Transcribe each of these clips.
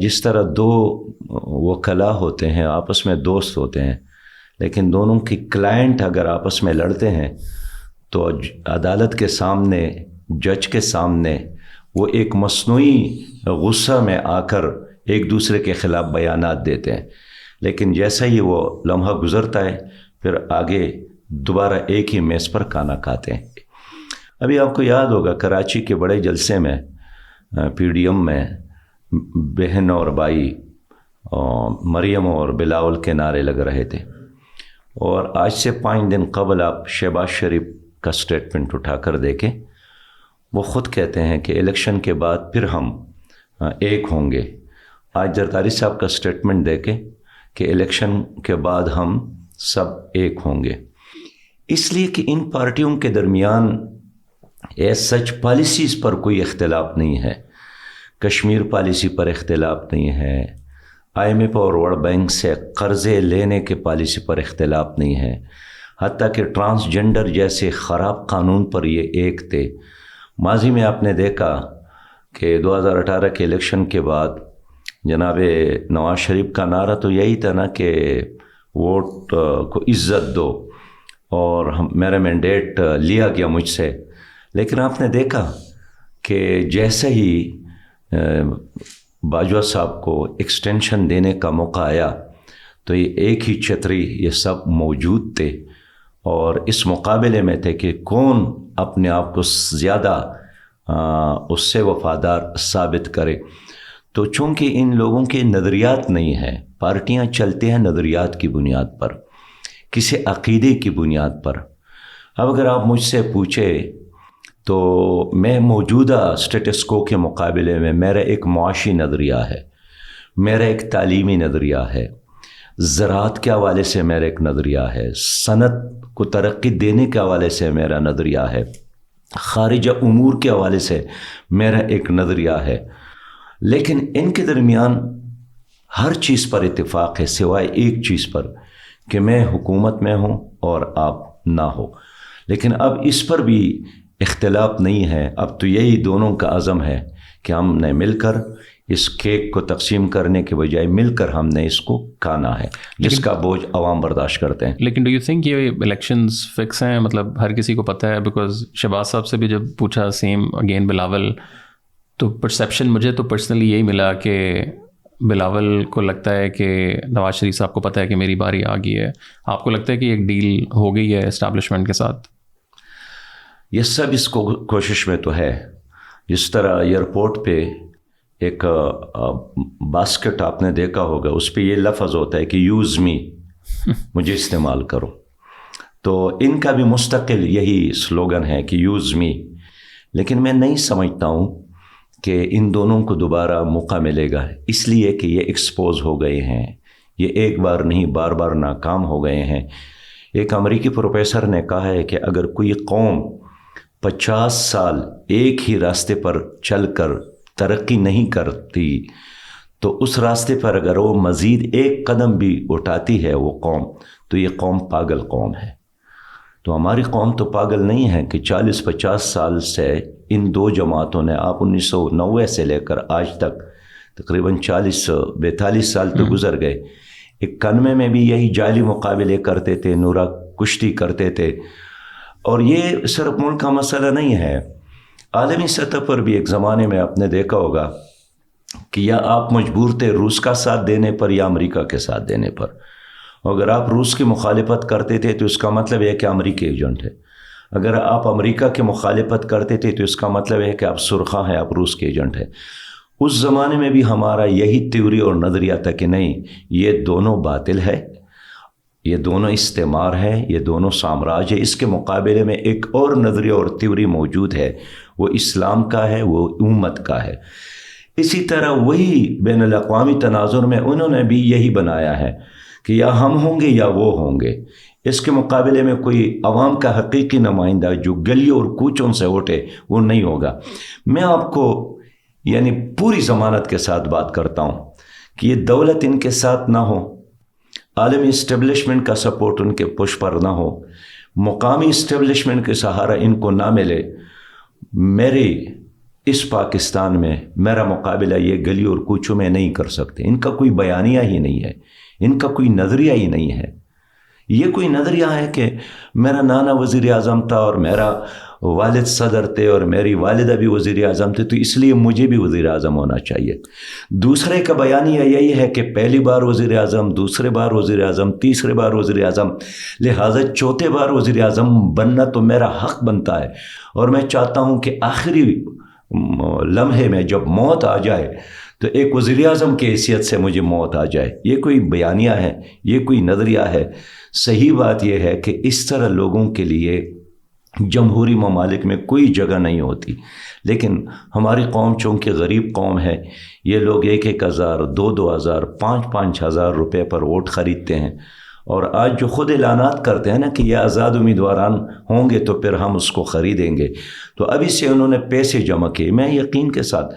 جس طرح دو وکلا ہوتے ہیں آپس میں دوست ہوتے ہیں، لیکن دونوں کی کلائنٹ اگر آپس میں لڑتے ہیں تو عدالت کے سامنے، جج کے سامنے وہ ایک مصنوعی غصہ میں آ کر ایک دوسرے کے خلاف بیانات دیتے ہیں، لیکن جیسا ہی وہ لمحہ گزرتا ہے پھر آگے دوبارہ ایک ہی میز پر کھانا کھاتے ہیں۔ ابھی آپ کو یاد ہوگا کراچی کے بڑے جلسے میں پی ڈی ایم میں بہن اور بھائی مریم اور بلاول کے نعرے لگ رہے تھے، اور آج سے 5 دن قبل آپ شہباز شریف کا سٹیٹمنٹ اٹھا کر دیکھیں، وہ خود کہتے ہیں کہ الیکشن کے بعد پھر ہم ایک ہوں گے۔ آج زرداری صاحب کا سٹیٹمنٹ دیکھیں کہ الیکشن کے بعد ہم سب ایک ہوں گے، اس لیے کہ ان پارٹیوں کے درمیان ایز سچ پالیسیز پر کوئی اختلاف نہیں ہے، کشمیر پالیسی پر اختلاف نہیں ہے، آئی ایم ایف اور ورلڈ بینک سے قرضے لینے کے پالیسی پر اختلاف نہیں ہے، حتیٰ کہ ٹرانسجنڈر جیسے خراب قانون پر یہ ایک تھے۔ ماضی میں آپ نے دیکھا کہ 2018 کے الیکشن کے بعد جناب نواز شریف کا نعرہ تو یہی تھا نا کہ ووٹ کو عزت دو، اور میرا مینڈیٹ لیا گیا مجھ سے، لیکن آپ نے دیکھا کہ جیسے ہی باجوہ صاحب کو ایکسٹینشن دینے کا موقع آیا تو یہ ایک ہی چھتری یہ سب موجود تھے، اور اس مقابلے میں تھے کہ کون اپنے آپ کو زیادہ اس سے وفادار ثابت کرے۔ تو چونکہ ان لوگوں کے نظریات نہیں ہیں، پارٹیاں چلتے ہیں نظریات کی بنیاد پر، کسی عقیدے کی بنیاد پر۔ اب اگر آپ مجھ سے پوچھے تو میں موجودہ سٹیٹس کو کے مقابلے میں میرا ایک معاشی نظریہ ہے، میرا ایک تعلیمی نظریہ ہے، زراعت کے حوالے سے میرا ایک نظریہ ہے، صنعت کو ترقی دینے کے حوالے سے میرا نظریہ ہے، خارجہ امور کے حوالے سے میرا ایک نظریہ ہے، لیکن ان کے درمیان ہر چیز پر اتفاق ہے سوائے ایک چیز پر کہ میں حکومت میں ہوں اور آپ نہ ہو۔ لیکن اب اس پر بھی اختلاف نہیں ہے، اب تو یہی دونوں کا عزم ہے کہ ہم نے مل کر اس کیک کو تقسیم کرنے کے بجائے مل کر ہم نے اس کو کھانا ہے، جس کا بوجھ عوام برداشت کرتے ہیں۔ لیکن ڈو یو تھنک یہ الیکشنز فکس ہیں؟ مطلب ہر کسی کو پتہ ہے، بیکاز شہباز صاحب سے بھی جب پوچھا سیم اگین بلاول، تو پرسیپشن مجھے تو پرسنلی یہی ملا کہ بلاول کو لگتا ہے کہ نواز شریف صاحب کو پتہ ہے کہ میری باری آ گئی ہے۔ آپ کو لگتا ہے کہ ایک ڈیل ہو گئی ہے اسٹیبلشمنٹ کے ساتھ؟ یہ سب اس کو کوشش میں تو ہے، جس طرح ایئرپورٹ پہ ایک باسکٹ آپ نے دیکھا ہوگا، اس پہ یہ لفظ ہوتا ہے کہ یوز می، مجھے استعمال کرو، تو ان کا بھی مستقل یہی سلوگن ہے کہ یوز می۔ لیکن میں نہیں سمجھتا ہوں کہ ان دونوں کو دوبارہ موقع ملے گا، اس لیے کہ یہ ایکسپوز ہو گئے ہیں، یہ ایک بار نہیں بار بار ناکام ہو گئے ہیں۔ ایک امریکی پروفیسر نے کہا ہے کہ اگر کوئی قوم 50 سال ایک ہی راستے پر چل کر ترقی نہیں کرتی تو اس راستے پر اگر وہ مزید ایک قدم بھی اٹھاتی ہے وہ قوم، تو یہ قوم پاگل قوم ہے۔ تو ہماری قوم تو پاگل نہیں ہے کہ 40-50 سال سے ان دو جماعتوں نے، آپ 1990 سے لے کر آج تک تقریباً 40-42 سال تو گزر گئے، 91 میں بھی یہی جعلی مقابلے کرتے تھے، نورا کشتی کرتے تھے، اور یہ صرف ملک کا مسئلہ نہیں ہے، عالمی سطح پر بھی ایک زمانے میں آپ نے دیکھا ہوگا کہ یا آپ مجبور تھے روس کا ساتھ دینے پر یا امریکہ کے ساتھ دینے پر۔ اگر آپ روس کی مخالفت کرتے تھے تو اس کا مطلب ہے کہ امریکی ایجنٹ ہے، اگر آپ امریکہ کی مخالفت کرتے تھے تو اس کا مطلب ہے کہ آپ سرخا ہیں، آپ روس کے ایجنٹ ہیں۔ اس زمانے میں بھی ہمارا یہی تیوری اور نظریہ تھا کہ نہیں، یہ دونوں باطل ہے، یہ دونوں استعمار ہے، یہ دونوں سامراج ہے۔ اس کے مقابلے میں ایک اور نظریہ اور تیوری موجود ہے، وہ اسلام کا ہے، وہ امت کا ہے۔ اسی طرح وہی بین الاقوامی تناظر میں انہوں نے بھی یہی بنایا ہے کہ یا ہم ہوں گے یا وہ ہوں گے۔ اس کے مقابلے میں کوئی عوام کا حقیقی نمائندہ جو گلیوں اور کوچوں سے اٹھے وہ نہیں ہوگا۔ میں آپ کو یعنی پوری ضمانت کے ساتھ بات کرتا ہوں کہ یہ دولت ان کے ساتھ نہ ہو، عالمی اسٹیبلشمنٹ کا سپورٹ ان کے پش پر نہ ہو، مقامی اسٹیبلشمنٹ کے سہارا ان کو نہ ملے، میری اس پاکستان میں میرا مقابلہ یہ گلی اور کوچوں میں نہیں کر سکتے. ان کا کوئی بیانیہ ہی نہیں ہے, ان کا کوئی نظریہ ہی نہیں ہے. یہ کوئی نظریہ ہے کہ میرا نانا وزیر اعظم تھا اور میرا والد صدر تھے اور میری والدہ بھی وزیر اعظم تھے تو اس لیے مجھے بھی وزیر اعظم ہونا چاہیے. دوسرے کا بیانیہ یہی ہے کہ پہلی بار وزیر اعظم, دوسرے بار وزیر اعظم, تیسرے بار وزیر اعظم, لہٰذا چوتھے بار وزیر اعظم بننا تو میرا حق بنتا ہے. اور میں چاہتا ہوں کہ آخری لمحے میں جب موت آ جائے تو ایک وزیر اعظم کی حیثیت سے مجھے موت آ جائے. یہ کوئی بیانیہ ہے, یہ کوئی نظریہ ہے؟ صحیح بات یہ ہے کہ اس طرح لوگوں کے لیے جمہوری ممالک میں کوئی جگہ نہیں ہوتی. لیکن ہماری قوم چونکہ غریب قوم ہے, یہ لوگ 1,000 2,000 5,000 روپے پر ووٹ خریدتے ہیں. اور آج جو خود اعلانات کرتے ہیں نا کہ یہ آزاد امیدواران ہوں گے تو پھر ہم اس کو خریدیں گے, تو ابھی سے انہوں نے پیسے جمع کیے. میں یقین کے ساتھ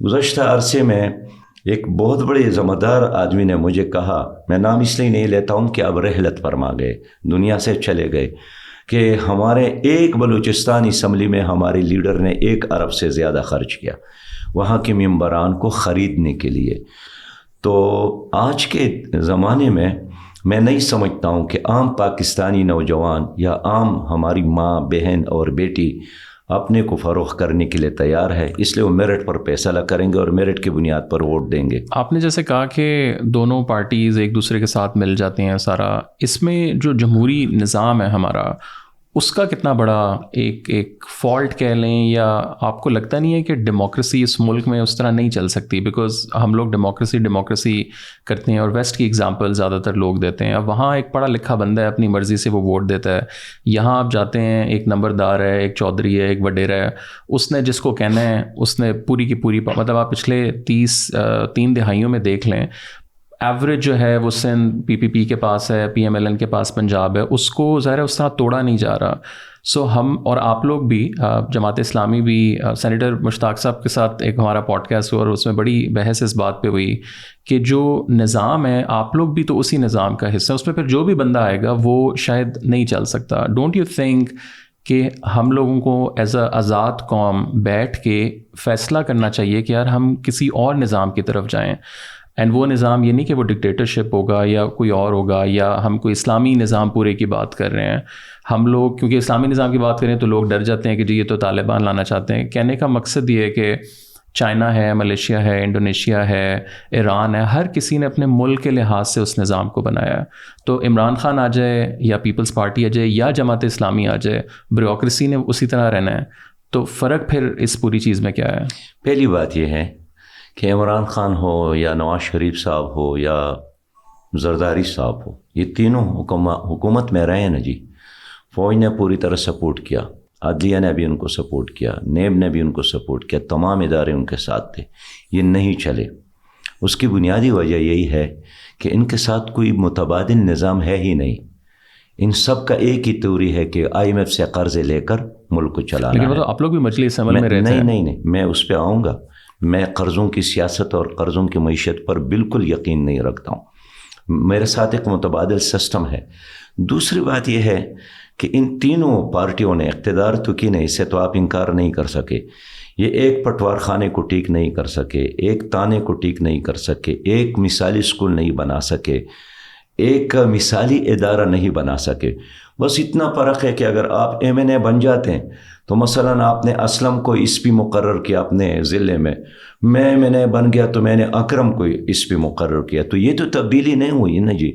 گزشتہ عرصے میں ایک بہت بڑے ذمہ دار آدمی نے مجھے کہا, میں نام اس لیے نہیں لیتا ہوں کہ اب رحلت فرما گئے, دنیا سے چلے گئے, کہ ہمارے ایک بلوچستان اسمبلی میں ہمارے لیڈر نے 1 ارب سے زیادہ خرچ کیا وہاں کے ممبران کو خریدنے کے لیے. تو آج کے زمانے میں نہیں سمجھتا ہوں کہ عام پاکستانی نوجوان یا عام ہماری ماں بہن اور بیٹی اپنے کو فروخت کرنے کے لیے تیار ہے. اس لیے وہ میرٹ پر فیصلہ کریں گے اور میرٹ کی بنیاد پر ووٹ دیں گے. آپ نے جیسے کہا کہ دونوں پارٹیز ایک دوسرے کے ساتھ مل جاتے ہیں سارا, اس میں جو جمہوری نظام ہے ہمارا, اس کا کتنا بڑا ایک فالٹ کہہ لیں, یا آپ کو لگتا نہیں ہے کہ ڈیموکریسی اس ملک میں اس طرح نہیں چل سکتی؟ بیکاز ہم لوگ ڈیموکریسی کرتے ہیں اور ویسٹ کی ایگزامپل زیادہ تر لوگ دیتے ہیں. اب وہاں ایک پڑھا لکھا بندہ ہے, اپنی مرضی سے وہ ووٹ دیتا ہے. یہاں آپ جاتے ہیں, ایک نمبردار ہے, ایک چودھری ہے, ایک وڈیرا ہے, اس نے جس کو کہنا ہے اس نے پوری کی پوری, مطلب آپ پچھلے 3 دہائیوں میں دیکھ لیں, ایوریج جو ہے وہ سندھ PPP کے پاس ہے, PMLN کے پاس پنجاب ہے, اس کو ظاہر ہے اس طرح توڑا نہیں جا رہا. سو ہم اور آپ لوگ بھی, جماعت اسلامی بھی, سینیٹر مشتاق صاحب کے ساتھ ایک ہمارا پوڈ کاسٹ ہوا اور اس میں بڑی بحث اس بات پہ ہوئی کہ جو نظام ہے آپ لوگ بھی تو اسی نظام کا حصہ, اس میں پھر جو بھی بندہ آئے گا وہ شاید نہیں چل سکتا. ڈونٹ یو تھنک کہ ہم لوگوں کو ایز اے آزاد قوم بیٹھ کے فیصلہ کرنا چاہیے کہ یار ہم کسی اور نظام کی طرف جائیں؟ اینڈ وہ نظام یہ نہیں کہ وہ ڈکٹیٹرشپ ہوگا یا کوئی اور ہوگا, یا ہم کوئی اسلامی نظام پورے کی بات کر رہے ہیں. ہم لوگ کیونکہ اسلامی نظام کی بات کریں تو لوگ ڈر جاتے ہیں کہ جی یہ تو طالبان لانا چاہتے ہیں. کہنے کا مقصد یہ ہے کہ چائنا ہے, ملیشیا ہے, انڈونیشیا ہے, ایران ہے, ہر کسی نے اپنے ملک کے لحاظ سے اس نظام کو بنایا ہے. تو عمران خان آ جائے یا پیپلز پارٹی آ جائے یا جماعت اسلامی آ جائے, بیوروکریسی نے اسی طرح رہنا ہے. تو فرق پھر اس پوری چیز میں کیا ہے؟ پہلی بات یہ ہے کہ عمران خان ہو یا نواز شریف صاحب ہو یا زرداری صاحب ہو, یہ تینوں حکومت میں رہے ہیں نا جی. فوج نے پوری طرح سپورٹ کیا, عدلیہ نے بھی ان کو سپورٹ کیا, نیب نے بھی ان کو سپورٹ کیا, تمام ادارے ان کے ساتھ تھے. یہ نہیں چلے. اس کی بنیادی وجہ یہی ہے کہ ان کے ساتھ کوئی متبادل نظام ہے ہی نہیں. ان سب کا ایک ہی تھیوری ہے کہ IMF سے قرضے لے کر ملک کو چلانا ہے. لیکن آپ لوگ بھی مجلس عمل میں رہتے ہیں. نہیں, میں اس پہ آؤں گا. میں قرضوں کی سیاست اور قرضوں کی معیشت پر بالکل یقین نہیں رکھتا ہوں. میرے ساتھ ایک متبادل سسٹم ہے. دوسری بات یہ ہے کہ ان تینوں پارٹیوں نے اقتدار تو کی نہیں, اسے تو آپ انکار نہیں کر سکے. یہ ایک پٹوار خانے کو ٹھیک نہیں کر سکے, ایک تانے کو ٹھیک نہیں کر سکے, ایک مثالی اسکول نہیں بنا سکے, ایک مثالی ادارہ نہیں بنا سکے. بس اتنا فرق ہے کہ اگر آپ MNA بن جاتے ہیں تو مثلاً آپ نے اسلم کو SP مقرر کیا اپنے ضلع میں, میں MNA بن گیا تو میں نے اکرم کو SP مقرر کیا. تو یہ تو تبدیلی نہیں ہوئی نا جی.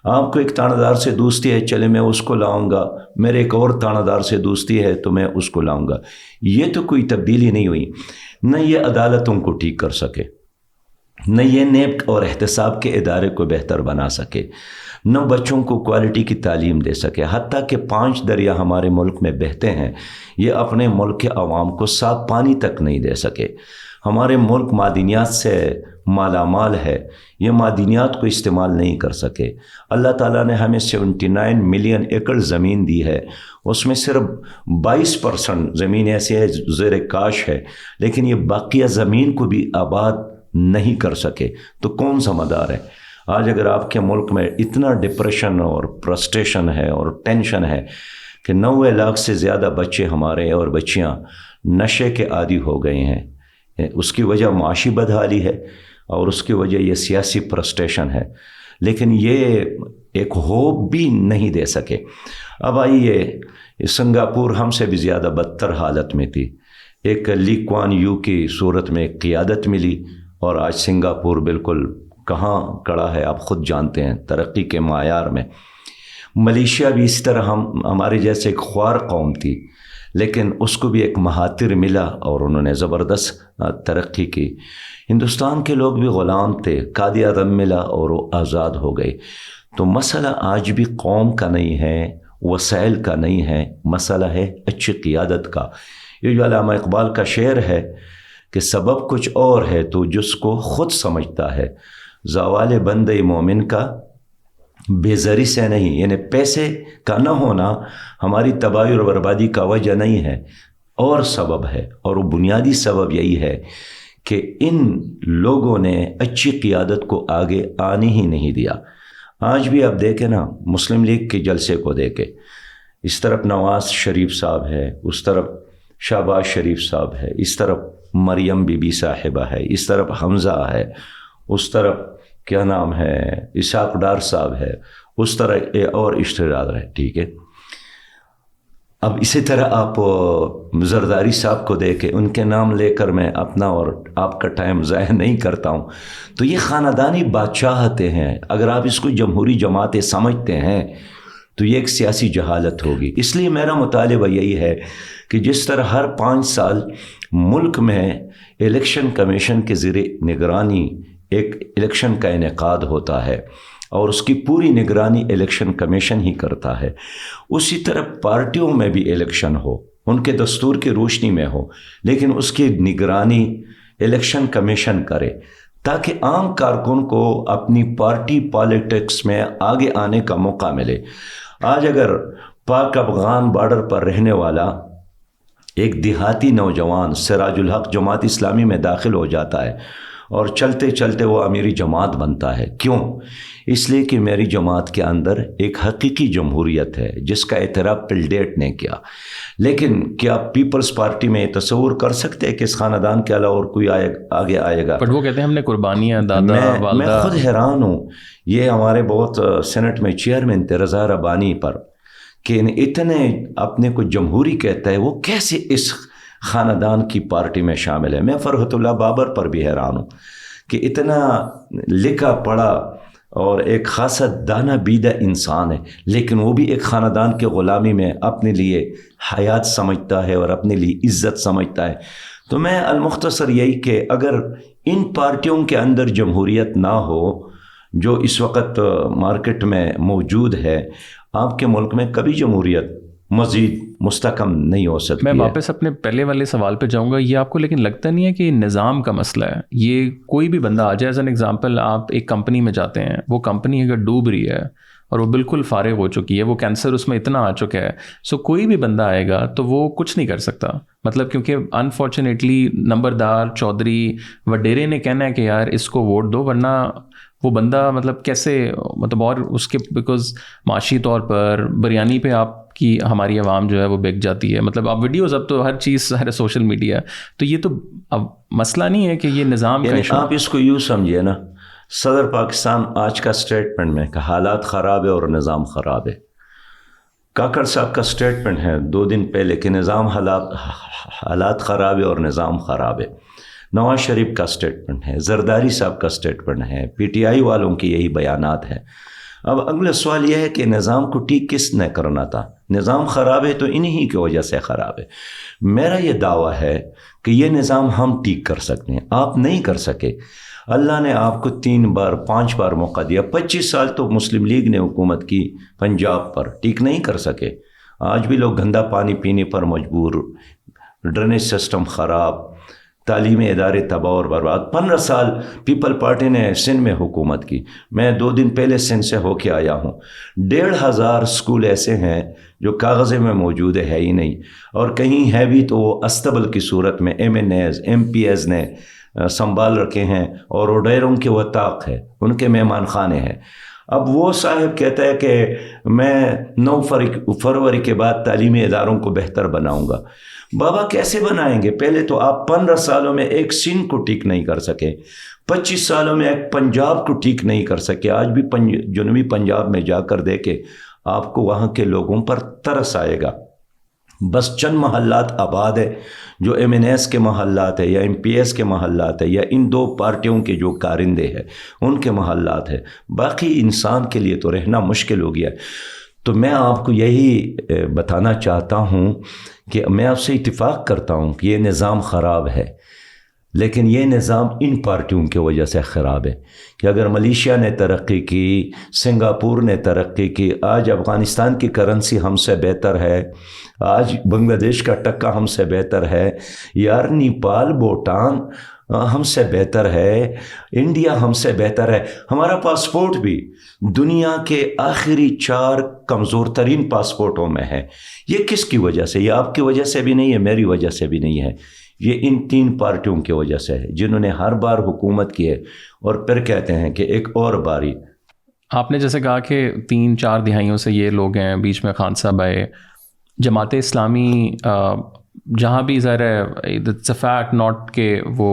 آپ کو ایک تانہ دار سے دوستی ہے, چلے میں اس کو لاؤں گا, میرے ایک اور تانہ دار سے دوستی ہے تو میں اس کو لاؤں گا. یہ تو کوئی تبدیلی نہیں ہوئی. نہ یہ عدالتوں کو ٹھیک کر سکے, نہ یہ نیب اور احتساب کے ادارے کو بہتر بنا سکے, نہ بچوں کو کوالٹی کی تعلیم دے سکے. حتیٰ کہ 5 دریا ہمارے ملک میں بہتے ہیں, یہ اپنے ملک کے عوام کو صاف پانی تک نہیں دے سکے. ہمارے ملک معدنیات سے مالا مال ہے, یہ معدنیات کو استعمال نہیں کر سکے. اللہ تعالیٰ نے ہمیں 79 ملین ایکڑ زمین دی ہے, اس میں صرف 22% زمین ایسی ہے زیر کاش ہے, لیکن یہ باقیہ زمین کو بھی آباد نہیں کر سکے. تو کون ذمہ دار ہے؟ آج اگر آپ کے ملک میں اتنا ڈپریشن اور فرسٹریشن ہے اور ٹینشن ہے کہ 90 لاکھ سے زیادہ بچے ہمارے اور بچیاں نشے کے عادی ہو گئے ہیں. اس کی وجہ معاشی بدحالی ہے اور اس کی وجہ یہ سیاسی فرسٹریشن ہے، لیکن یہ ایک ہوپ بھی نہیں دے سکے. اب آئیے، سنگاپور ہم سے بھی زیادہ بدتر حالت میں تھی. ایک لی کوان یو کی صورت میں قیادت ملی اور آج سنگاپور بالکل کہاں کڑا ہے آپ خود جانتے ہیں ترقی کے معیار میں. ملیشیا بھی اس طرح ہمارے جیسے ایک خوار قوم تھی، لیکن اس کو بھی ایک مہاتر ملا اور انہوں نے زبردست ترقی کی. ہندوستان کے لوگ بھی غلام تھے، قائد اعظم ملا اور وہ آزاد ہو گئے. تو مسئلہ آج بھی قوم کا نہیں ہے، وسائل کا نہیں ہے، مسئلہ ہے اچھی قیادت کا. یہ جو علامہ اقبال کا شعر ہے کہ سبب کچھ اور ہے تو جس کو خود سمجھتا ہے، زوال بندے مومن کا بے زری سے نہیں. یعنی پیسے کا نہ ہونا ہماری تباہی اور بربادی کا وجہ نہیں ہے، اور سبب ہے، اور وہ بنیادی سبب یہی ہے کہ ان لوگوں نے اچھی قیادت کو آگے آنے ہی نہیں دیا. آج بھی آپ دیکھیں نا، مسلم لیگ کے جلسے کو دیکھیں، اس طرف نواز شریف صاحب ہے، اس طرف شہباز شریف صاحب ہے، اس طرف مریم بی بی صاحبہ ہے، اس طرف حمزہ ہے، اس طرف کیا نام ہے اسحاق ڈار صاحب ہے، اس طرح اور اشتراک ہے. ٹھیک ہے، اب اسی طرح آپ زرداری صاحب کو دیکھیں، ان کے نام لے کر میں اپنا اور آپ کا ٹائم ضائع نہیں کرتا ہوں. تو یہ خاندانی بادشاہتیں ہیں. اگر آپ اس کو جمہوری جماعتیں سمجھتے ہیں تو یہ ایک سیاسی جہالت ہوگی. اس لیے میرا مطالبہ یہی ہے کہ جس طرح ہر 5 سال ملک میں الیکشن کمیشن کے زیر نگرانی ایک الیکشن کا انعقاد ہوتا ہے اور اس کی پوری نگرانی الیکشن کمیشن ہی کرتا ہے، اسی طرح پارٹیوں میں بھی الیکشن ہو، ان کے دستور کی روشنی میں ہو، لیکن اس کی نگرانی الیکشن کمیشن کرے تاکہ عام کارکن کو اپنی پارٹی پالیٹکس میں آگے آنے کا موقع ملے. آج اگر پاک افغان بارڈر پر رہنے والا ایک دیہاتی نوجوان سراج الحق جماعت اسلامی میں داخل ہو جاتا ہے اور چلتے چلتے وہ امیری جماعت بنتا ہے، کیوں؟ اس لیے کہ میری جماعت کے اندر ایک حقیقی جمہوریت ہے جس کا اعتراف ٹل ڈیٹ نے کیا. لیکن کیا پیپلز پارٹی میں یہ تصور کر سکتے ہیں کہ اس خاندان کے علاوہ اور کوئی آگے آئے گا؟ بٹ وہ کہتے ہیں ہم نے قربانیاں دادا والدہ. میں خود حیران ہوں یہ ہمارے بہت سینٹ میں چیئرمین تھے رضا ربانی پر، کہ اتنے اپنے کو جمہوری کہتا ہے، وہ کیسے اس خاندان کی پارٹی میں شامل ہے. میں فرحت اللہ بابر پر بھی حیران ہوں کہ اتنا لکھا پڑھا اور ایک خاصا دانہ بیدہ انسان ہے، لیکن وہ بھی ایک خاندان کے غلامی میں اپنے لیے حیات سمجھتا ہے اور اپنے لیے عزت سمجھتا ہے. تو میں المختصر یہی کہ اگر ان پارٹیوں کے اندر جمہوریت نہ ہو جو اس وقت مارکیٹ میں موجود ہے، آپ کے ملک میں کبھی جمہوریت مزید مستحکم نہیں ہو سکتی. میں واپس اپنے پہلے والے سوال پہ جاؤں گا. یہ آپ کو لیکن لگتا نہیں ہے کہ نظام کا مسئلہ ہے؟ یہ کوئی بھی بندہ آ جائے، ایز این ایگزامپل آپ ایک کمپنی میں جاتے ہیں، وہ کمپنی اگر ڈوب رہی ہے اور وہ بالکل فارغ ہو چکی ہے، وہ کینسر اس میں اتنا آ چکا ہے، سو کوئی بھی بندہ آئے گا تو وہ کچھ نہیں کر سکتا. مطلب کیونکہ انفارچونیٹلی نمبردار چودھری وڈیرے نے کہنا ہے کہ یار اس کو ووٹ دو، ورنہ وہ بندہ مطلب کیسے، مطلب اور اس کے بیکاز معاشی طور پر بریانی پہ آپ کی ہماری عوام جو ہے وہ بک جاتی ہے. مطلب آپ ویڈیوز، اب تو ہر چیز ہر سوشل میڈیا، تو یہ تو اب مسئلہ نہیں ہے کہ یہ نظام کا ایشو. آپ اس کو یوں سمجھیے نا، صدر پاکستان آج کا سٹیٹمنٹ میں کہ حالات خراب ہے اور نظام خراب ہے. کاکڑ صاحب کا سٹیٹمنٹ ہے 2 دن پہلے کہ حالات خراب ہے اور نظام خراب ہے. نواز شریف کا سٹیٹمنٹ ہے، زرداری صاحب کا سٹیٹمنٹ ہے، پی ٹی آئی والوں کی یہی بیانات ہیں. اب اگلا سوال یہ ہے کہ نظام کو ٹھیک کس نے کرنا تھا؟ نظام خراب ہے تو انہی کی وجہ سے خراب ہے. میرا یہ دعویٰ ہے کہ یہ نظام ہم ٹھیک کر سکتے ہیں، آپ نہیں کر سکے. اللہ نے آپ کو 3 بار 5 بار موقع دیا. 25 سال تو مسلم لیگ نے حکومت کی پنجاب پر، ٹھیک نہیں کر سکے. آج بھی لوگ گندا پانی پینے پر مجبور، ڈرینیج سسٹم خراب، تعلیمی ادارے تباہ اور برباد. 15 سال پیپل پارٹی نے سندھ میں حکومت کی. میں 2 دن پہلے سندھ سے ہو کے آیا ہوں. 1,500 اسکول ایسے ہیں جو کاغذے میں موجود ہے ہی نہیں، اور کہیں ہے بھی تو وہ استبل کی صورت میں MNAs MPs نے سنبھال رکھے ہیں، اور وہ ڈیروں کے وطاق ہے، ان کے مہمان خانے ہیں. اب وہ صاحب کہتا ہے کہ میں 9 فروری کے بعد تعلیمی اداروں کو بہتر بناؤں گا. بابا کیسے بنائیں گے؟ پہلے تو آپ 15 سالوں میں ایک سندھ کو ٹھیک نہیں کر سکے, 25 سالوں میں ایک پنجاب کو ٹھیک نہیں کر سکے. آج بھی جنوبی پنجاب میں جا کر دیکھے آپ کو وہاں کے لوگوں پر ترس آئے گا. بس چند محلات آباد ہے جو MNS کے محلات ہے یا MPS کے محلات ہے یا ان 2 پارٹیوں کے جو کارندے ہیں ان کے محلات ہے. باقی انسان کے لیے تو رہنا مشکل ہو گیا. تو میں آپ کو یہی بتانا چاہتا ہوں کہ میں آپ سے اتفاق کرتا ہوں کہ یہ نظام خراب ہے, لیکن یہ نظام ان پارٹیوں کی وجہ سے خراب ہے. کہ اگر ملیشیا نے ترقی کی, سنگاپور نے ترقی کی, آج افغانستان کی کرنسی ہم سے بہتر ہے, آج بنگلہ دیش کا ٹکا ہم سے بہتر ہے, یار نیپال بھوٹان ہم سے بہتر ہے, انڈیا ہم سے بہتر ہے. ہمارا پاسپورٹ بھی دنیا کے آخری 4 کمزور ترین پاسپورٹوں میں ہے. یہ کس کی وجہ سے؟ یہ آپ کی وجہ سے بھی نہیں ہے, میری وجہ سے بھی نہیں ہے, یہ ان 3 پارٹیوں کی وجہ سے ہے جنہوں نے ہر بار حکومت کی ہے اور پھر کہتے ہیں کہ ایک اور باری. آپ نے جیسے کہا کہ 3-4 دہائیوں سے یہ لوگ ہیں, بیچ میں خان صاحب آئے. جماعت اسلامی جہاں بھی ظاہر ہے اٹس اے فیکٹ ناٹ کہ وہ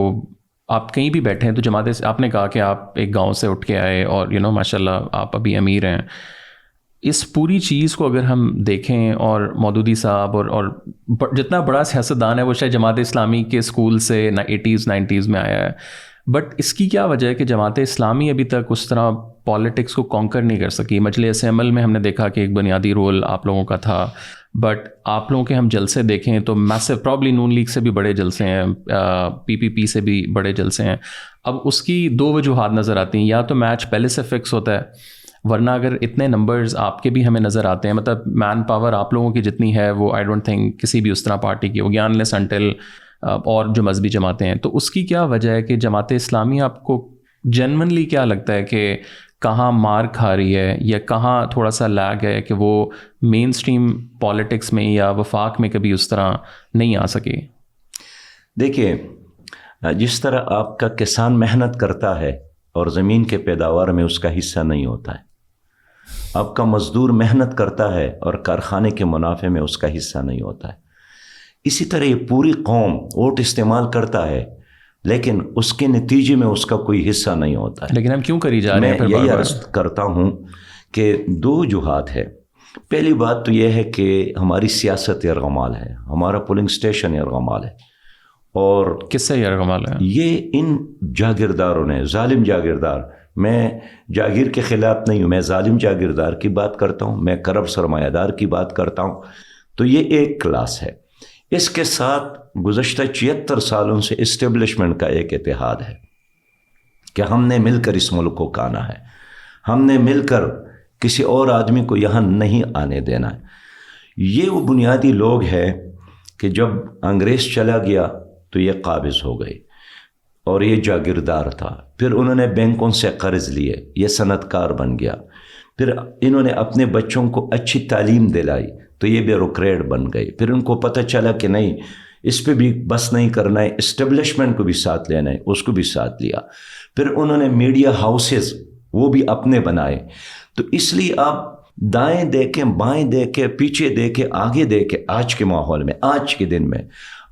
آپ کہیں بھی بیٹھے ہیں تو جماعت, آپ نے کہا کہ آپ ایک گاؤں سے اٹھ کے آئے اور ماشاء اللہ آپ ابھی امیر ہیں. اس پوری چیز کو اگر ہم دیکھیں, اور مودودی صاحب اور جتنا بڑا سیاستدان ہے وہ شاید جماعت اسلامی کے اسکول سے 80s 90s میں آیا ہے, بٹ اس کی کیا وجہ ہے کہ جماعت اسلامی ابھی تک اس طرح پالیٹکس کو کانکر نہیں کر سکی؟ مجلس عمل میں ہم نے دیکھا کہ ایک بنیادی رول آپ لوگوں کا تھا, بٹ آپ لوگوں کے ہم جلسے دیکھیں تو میسو, پرابلی نون لیگ سے بھی بڑے جلسے ہیں, PPP سے بھی بڑے جلسے ہیں. اب اس کی 2 وجوہات نظر آتی ہیں, یا تو میچ پہلے سے فکس ہوتا ہے, ورنہ اگر اتنے نمبرز آپ کے بھی ہمیں نظر آتے ہیں, مطلب مین پاور آپ لوگوں کی جتنی ہے وہ آئی ڈونٹ تھنک کسی بھی اس طرح پارٹی کی ہوگی انلیس انٹل اور جو مذہبی جماعتیں ہیں. تو اس کی کیا وجہ ہے کہ جماعت اسلامی آپ کو جنونلی کیا لگتا ہے کہ کہاں مار کھا رہی ہے یا کہاں تھوڑا سا لیگ ہے کہ وہ مین سٹریم پالیٹکس میں یا وفاق میں کبھی اس طرح نہیں آ سکے؟ دیکھیے, جس طرح آپ کا کسان محنت کرتا ہے اور زمین کے پیداوار میں اس کا حصہ نہیں ہوتا ہے, آپ کا مزدور محنت کرتا ہے اور کارخانے کے منافع میں اس کا حصہ نہیں ہوتا ہے, اسی طرح یہ پوری قوم ووٹ استعمال کرتا ہے لیکن اس کے نتیجے میں اس کا کوئی حصہ نہیں ہوتا ہے. لیکن ہم کیوں کری جا رہے ہیں؟ میں یہی عرض کرتا ہوں کہ 2 وجوہات ہے. پہلی بات تو یہ ہے کہ ہماری سیاست یرغمال ہے, ہمارا پولنگ اسٹیشن یرغمال ہے. اور کس سے یرغمال ہے؟ یہ ان جاگیرداروں نے, ظالم جاگیردار. میں جاگیر کے خلاف نہیں ہوں, میں ظالم جاگیردار کی بات کرتا ہوں, میں کرب سرمایہ دار کی بات کرتا ہوں. تو یہ ایک کلاس ہے. اس کے ساتھ گزشتہ 76 سالوں سے اسٹیبلشمنٹ کا ایک اتحاد ہے کہ ہم نے مل کر اس ملک کو کانا ہے, ہم نے مل کر کسی اور آدمی کو یہاں نہیں آنے دینا ہے. یہ وہ بنیادی لوگ ہیں کہ جب انگریز چلا گیا تو یہ قابض ہو گئے اور یہ جاگیردار تھا. پھر انہوں نے بینکوں سے قرض لیے, یہ صنعت کار بن گیا. پھر انہوں نے اپنے بچوں کو اچھی تعلیم دلائی تو یہ بیوروکریٹ بن گئے. پھر ان کو پتہ چلا کہ نہیں, اس پہ بھی بس نہیں کرنا ہے, اسٹیبلشمنٹ کو بھی ساتھ لینا ہے, اس کو بھی ساتھ لیا. پھر انہوں نے میڈیا ہاؤسز وہ بھی اپنے بنائے. تو اس لیے آپ دائیں دیکھیں, بائیں دیکھیں, پیچھے دیکھیں, آگے دیکھیں, آج کے ماحول میں, آج کے دن میں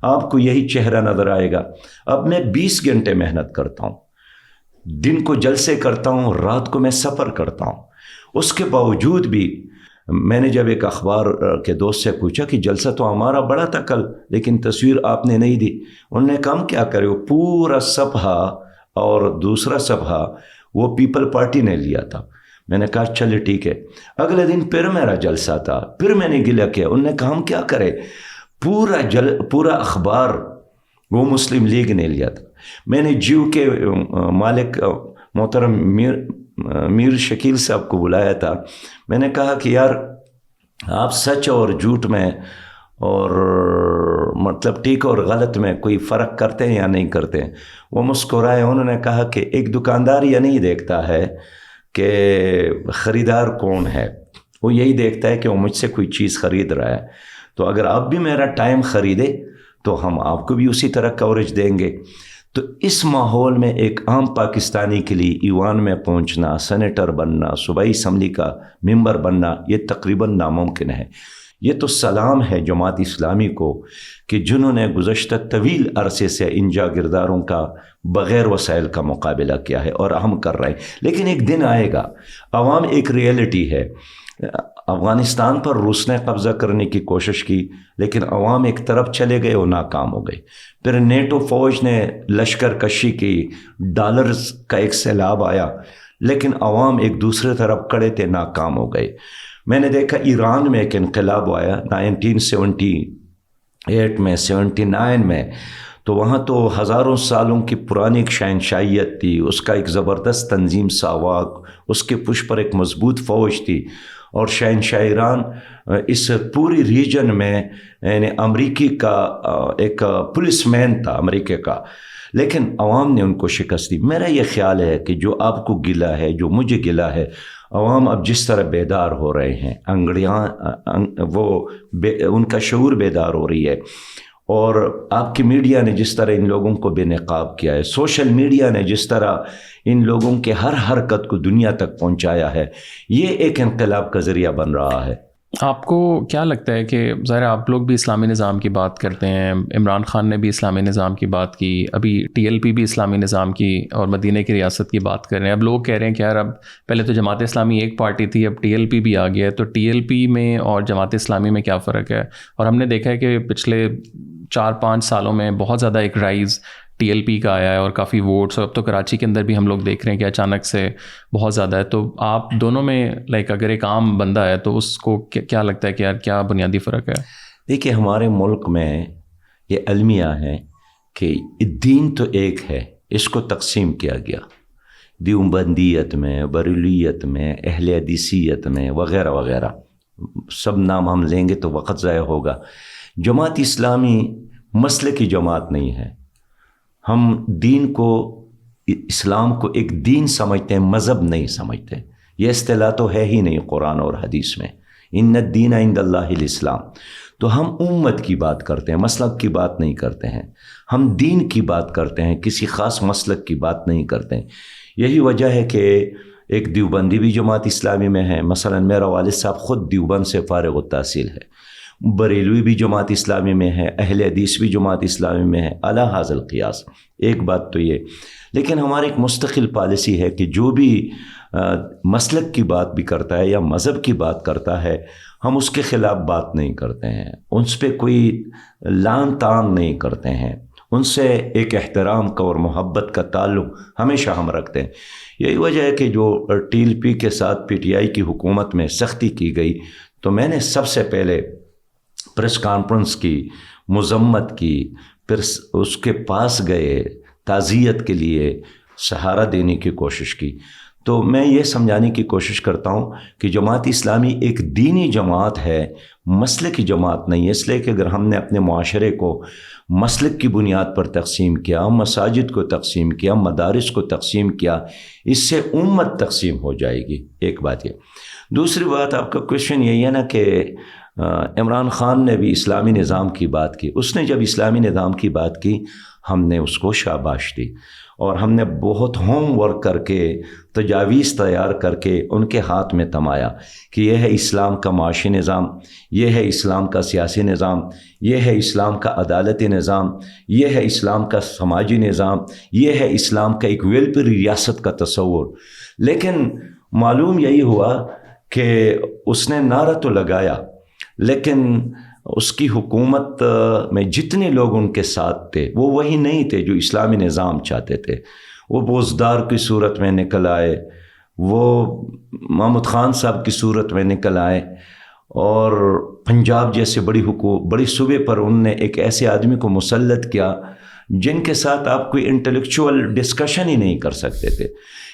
آپ کو یہی چہرہ نظر آئے گا. اب میں 20 گھنٹے محنت کرتا ہوں, دن کو جلسے کرتا ہوں, رات کو میں سفر کرتا ہوں. اس کے باوجود بھی میں نے جب ایک اخبار کے دوست سے پوچھا کہ جلسہ تو ہمارا بڑا تھا کل, لیکن تصویر آپ نے نہیں دی. انہوں نے کہا کیا کرے, وہ پورا صفحہ اور دوسرا صفحہ وہ پیپل پارٹی نے لیا تھا. میں نے کہا چلے ٹھیک ہے. اگلے دن پھر میرا جلسہ تھا, پھر میں نے گلہ کیا. انہوں نے کہا ہم کیا کرے, پورا اخبار وہ مسلم لیگ نے لیا تھا. میں نے جیو کے مالک محترم میر شکیل صاحب کو بلایا تھا. میں نے کہا کہ یار آپ سچ اور جھوٹ میں اور مطلب ٹھیک اور غلط میں کوئی فرق کرتے ہیں یا نہیں کرتے ہیں. وہ مسکرائے. انہوں نے کہا کہ ایک دکاندار یہ نہیں دیکھتا ہے کہ خریدار کون ہے, وہ یہی دیکھتا ہے کہ وہ مجھ سے کوئی چیز خرید رہا ہے. تو اگر آپ بھی میرا ٹائم خریدے تو ہم آپ کو بھی اسی طرح کوریج دیں گے. تو اس ماحول میں ایک عام پاکستانی کے لیے ایوان میں پہنچنا، سینیٹر بننا، صوبائی اسمبلی کا ممبر بننا، یہ تقریباً ناممکن ہے۔ یہ تو سلام ہے جماعت اسلامی کو کہ جنہوں نے گزشتہ طویل عرصے سے ان جاگیرداروں کا بغیر وسائل کا مقابلہ کیا ہے اور ہم کر رہے ہیں۔ لیکن ایک دن آئے گا، عوام ایک ریئلٹی ہے۔ افغانستان پر روس نے قبضہ کرنے کی کوشش کی، لیکن عوام ایک طرف چلے گئے اور ناکام ہو گئے۔ پھر نیٹو فوج نے لشکر کشی کی، ڈالرز کا ایک سیلاب آیا، لیکن عوام ایک دوسرے طرف کھڑے تھے، ناکام ہو گئے۔ میں نے دیکھا ایران میں ایک انقلاب آیا 1978 میں، 79 میں، تو وہاں تو ہزاروں سالوں کی پرانی ایک شہنشاہیت تھی، اس کا ایک زبردست تنظیم ساواک، اس کے پشت پر ایک مضبوط فوج تھی، اور شہنشاہ ایران اس پوری ریجن میں یعنی امریکی کا ایک پولیس مین تھا امریکہ کا، لیکن عوام نے ان کو شکست دی۔ میرا یہ خیال ہے کہ جو آپ کو گلا ہے، جو مجھے گلا ہے، عوام اب جس طرح بیدار ہو رہے ہیں، ان کا شعور بیدار ہو رہی ہے، اور آپ کی میڈیا نے جس طرح ان لوگوں کو بے نقاب کیا ہے، سوشل میڈیا نے جس طرح ان لوگوں کے ہر حرکت کو دنیا تک پہنچایا ہے، یہ ایک انقلاب کا ذریعہ بن رہا ہے۔ آپ کو کیا لگتا ہے کہ ظاہر آپ لوگ بھی اسلامی نظام کی بات کرتے ہیں، عمران خان نے بھی اسلامی نظام کی بات کی، ابھی ٹی ایل پی بھی اسلامی نظام کی اور مدینہ کی ریاست کی بات کر رہے ہیں۔ اب لوگ کہہ رہے ہیں کہ یار اب پہلے تو جماعت اسلامی ایک پارٹی تھی، اب ٹی ایل پی بھی آ گیا ہے، تو ٹی ایل پی میں اور جماعت اسلامی میں کیا فرق ہے؟ اور ہم نے دیکھا ہے کہ پچھلے 4-5 سالوں میں بہت زیادہ ایک رائز ٹی ایل پی کا آیا ہے اور کافی ووٹس، اور اب تو کراچی کے اندر بھی ہم لوگ دیکھ رہے ہیں کہ اچانک سے بہت زیادہ ہے۔ تو آپ دونوں میں اگر ایک عام بندہ ہے تو اس کو کیا لگتا ہے کہ یار کیا بنیادی فرق ہے؟ دیکھیے، ہمارے ملک میں یہ المیہ ہے کہ دین تو ایک ہے، اس کو تقسیم کیا گیا دیوبندیت میں، بریلویت میں، اہل حدیثیت میں، وغیرہ وغیرہ، سب نام ہم لیں گے تو وقت ضائع ہوگا۔ جماعت اسلامی مسلکی جماعت نہیں ہے۔ ہم دین کو، اسلام کو ایک دین سمجھتے ہیں، مذہب نہیں سمجھتے۔ یہ اصطلاح تو ہے ہی نہیں قرآن اور حدیث میں، ان الدین عند اللہ الاسلام۔ تو ہم امت کی بات کرتے ہیں، مسلک کی بات نہیں کرتے ہیں۔ ہم دین کی بات کرتے ہیں، کسی خاص مسلک کی بات نہیں کرتے ہیں۔ یہی وجہ ہے کہ ایک دیوبندی بھی جماعت اسلامی میں ہے، مثلا میرا والد صاحب خود دیوبند سے فارغ التحصیل ہے، بریلوی بھی جماعت اسلامی میں ہے، اہل حدیث بھی جماعت اسلامی میں ہے، اعلی حاصل قیاس۔ ایک بات تو یہ، لیکن ہماری ایک مستقل پالیسی ہے کہ جو بھی مسلک کی بات بھی کرتا ہے یا مذہب کی بات کرتا ہے، ہم اس کے خلاف بات نہیں کرتے ہیں، ان پہ کوئی لان تان نہیں کرتے ہیں، ان سے ایک احترام کا اور محبت کا تعلق ہمیشہ ہم رکھتے ہیں۔ یہی وجہ ہے کہ جو ٹی ایل پی کے ساتھ پی ٹی آئی کی حکومت میں سختی کی گئی، تو میں نے سب سے پہلے پریس کانفرنس کی، مذمت کی، پھر اس کے پاس گئے، تعزیت کے لیے سہارا دینے کی کوشش کی۔ تو میں یہ سمجھانے کی کوشش کرتا ہوں کہ جماعت اسلامی ایک دینی جماعت ہے، مسلک کی جماعت نہیں ہے، اس لیے کہ اگر ہم نے اپنے معاشرے کو مسلک کی بنیاد پر تقسیم کیا، مساجد کو تقسیم کیا، مدارس کو تقسیم کیا، اس سے امت تقسیم ہو جائے گی۔ ایک بات یہ۔ دوسری بات، آپ کا کویشچن یہی ہے نا کہ عمران خان نے بھی اسلامی نظام کی بات کی۔ اس نے جب اسلامی نظام کی بات کی، ہم نے اس کو شاباش دی، اور ہم نے بہت ہوم ورک کر کے، تجاویز تیار کر کے ان کے ہاتھ میں تھمایا کہ یہ ہے اسلام کا معاشی نظام، یہ ہے اسلام کا سیاسی نظام، یہ ہے اسلام کا عدالتی نظام، یہ ہے اسلام کا سماجی نظام، یہ ہے اسلام کا ایک ویلفیئر ریاست کا تصور۔ لیکن معلوم یہی ہوا کہ اس نے نعرہ تو لگایا، لیکن اس کی حکومت میں جتنے لوگ ان کے ساتھ تھے وہ وہی نہیں تھے جو اسلامی نظام چاہتے تھے۔ وہ بوزدار کی صورت میں نکل آئے، وہ محمود خان صاحب کی صورت میں نکل آئے، اور پنجاب جیسے بڑی صوبے پر انہوں نے ایک ایسے آدمی کو مسلط کیا جن کے ساتھ آپ کوئی انٹلیکچوئل ڈسکشن ہی نہیں کر سکتے تھے۔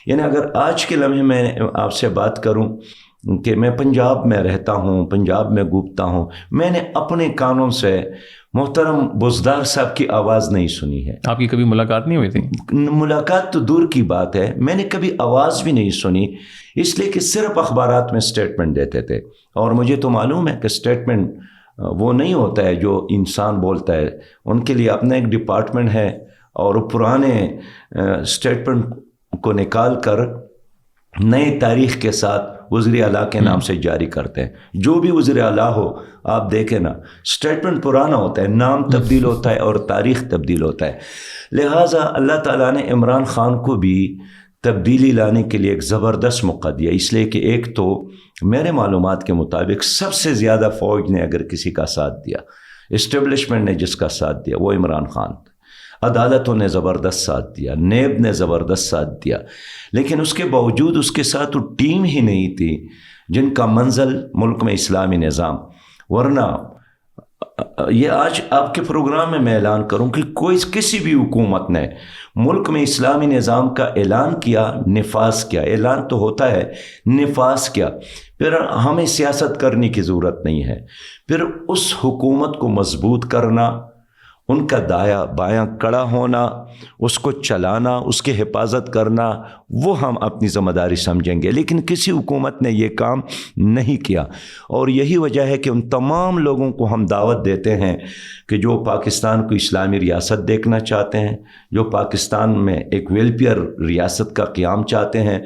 یعنی اگر آج کے لمحے میں آپ سے بات کروں کہ میں پنجاب میں رہتا ہوں، پنجاب میں گھومتا ہوں، میں نے اپنے کانوں سے محترم بزدار صاحب کی آواز نہیں سنی ہے۔ آپ کی کبھی ملاقات نہیں ہوئی تھی؟ ملاقات تو دور کی بات ہے، میں نے کبھی آواز بھی نہیں سنی، اس لیے کہ صرف اخبارات میں سٹیٹمنٹ دیتے تھے، اور مجھے تو معلوم ہے کہ سٹیٹمنٹ وہ نہیں ہوتا ہے جو انسان بولتا ہے، ان کے لیے اپنا ایک ڈپارٹمنٹ ہے، اور پرانے اسٹیٹمنٹ کو نکال کر نئے تاریخ کے ساتھ وزیر اعلیٰ کے نام سے جاری کرتے ہیں۔ جو بھی وزیر اعلیٰ ہو آپ دیکھیں نا، اسٹیٹمنٹ پرانا ہوتا ہے، نام تبدیل ہوتا ہے اور تاریخ تبدیل ہوتا ہے۔ لہٰذا اللہ تعالیٰ نے عمران خان کو بھی تبدیلی لانے کے لیے ایک زبردست موقع دیا، اس لیے کہ ایک تو میرے معلومات کے مطابق سب سے زیادہ فوج نے اگر کسی کا ساتھ دیا، اسٹیبلشمنٹ نے جس کا ساتھ دیا، وہ عمران خان تھا۔ عدالتوں نے زبردست ساتھ دیا، نیب نے زبردست ساتھ دیا، لیکن اس کے باوجود اس کے ساتھ وہ ٹیم ہی نہیں تھی جن کا منزل ملک میں اسلامی نظام۔ ورنہ یہ آج آپ کے پروگرام میں میں اعلان کروں کہ کسی بھی حکومت نے ملک میں اسلامی نظام کا اعلان کیا، نفاذ کیا، اعلان تو ہوتا ہے، نفاذ کیا، پھر ہمیں سیاست کرنے کی ضرورت نہیں ہے، پھر اس حکومت کو مضبوط کرنا، ان کا دایاں بایاں کڑا ہونا، اس کو چلانا، اس کی حفاظت کرنا، وہ ہم اپنی ذمہ داری سمجھیں گے۔ لیکن کسی حکومت نے یہ کام نہیں کیا، اور یہی وجہ ہے کہ ان تمام لوگوں کو ہم دعوت دیتے ہیں کہ جو پاکستان کو اسلامی ریاست دیکھنا چاہتے ہیں، جو پاکستان میں ایک ویلفیئر ریاست کا قیام چاہتے ہیں،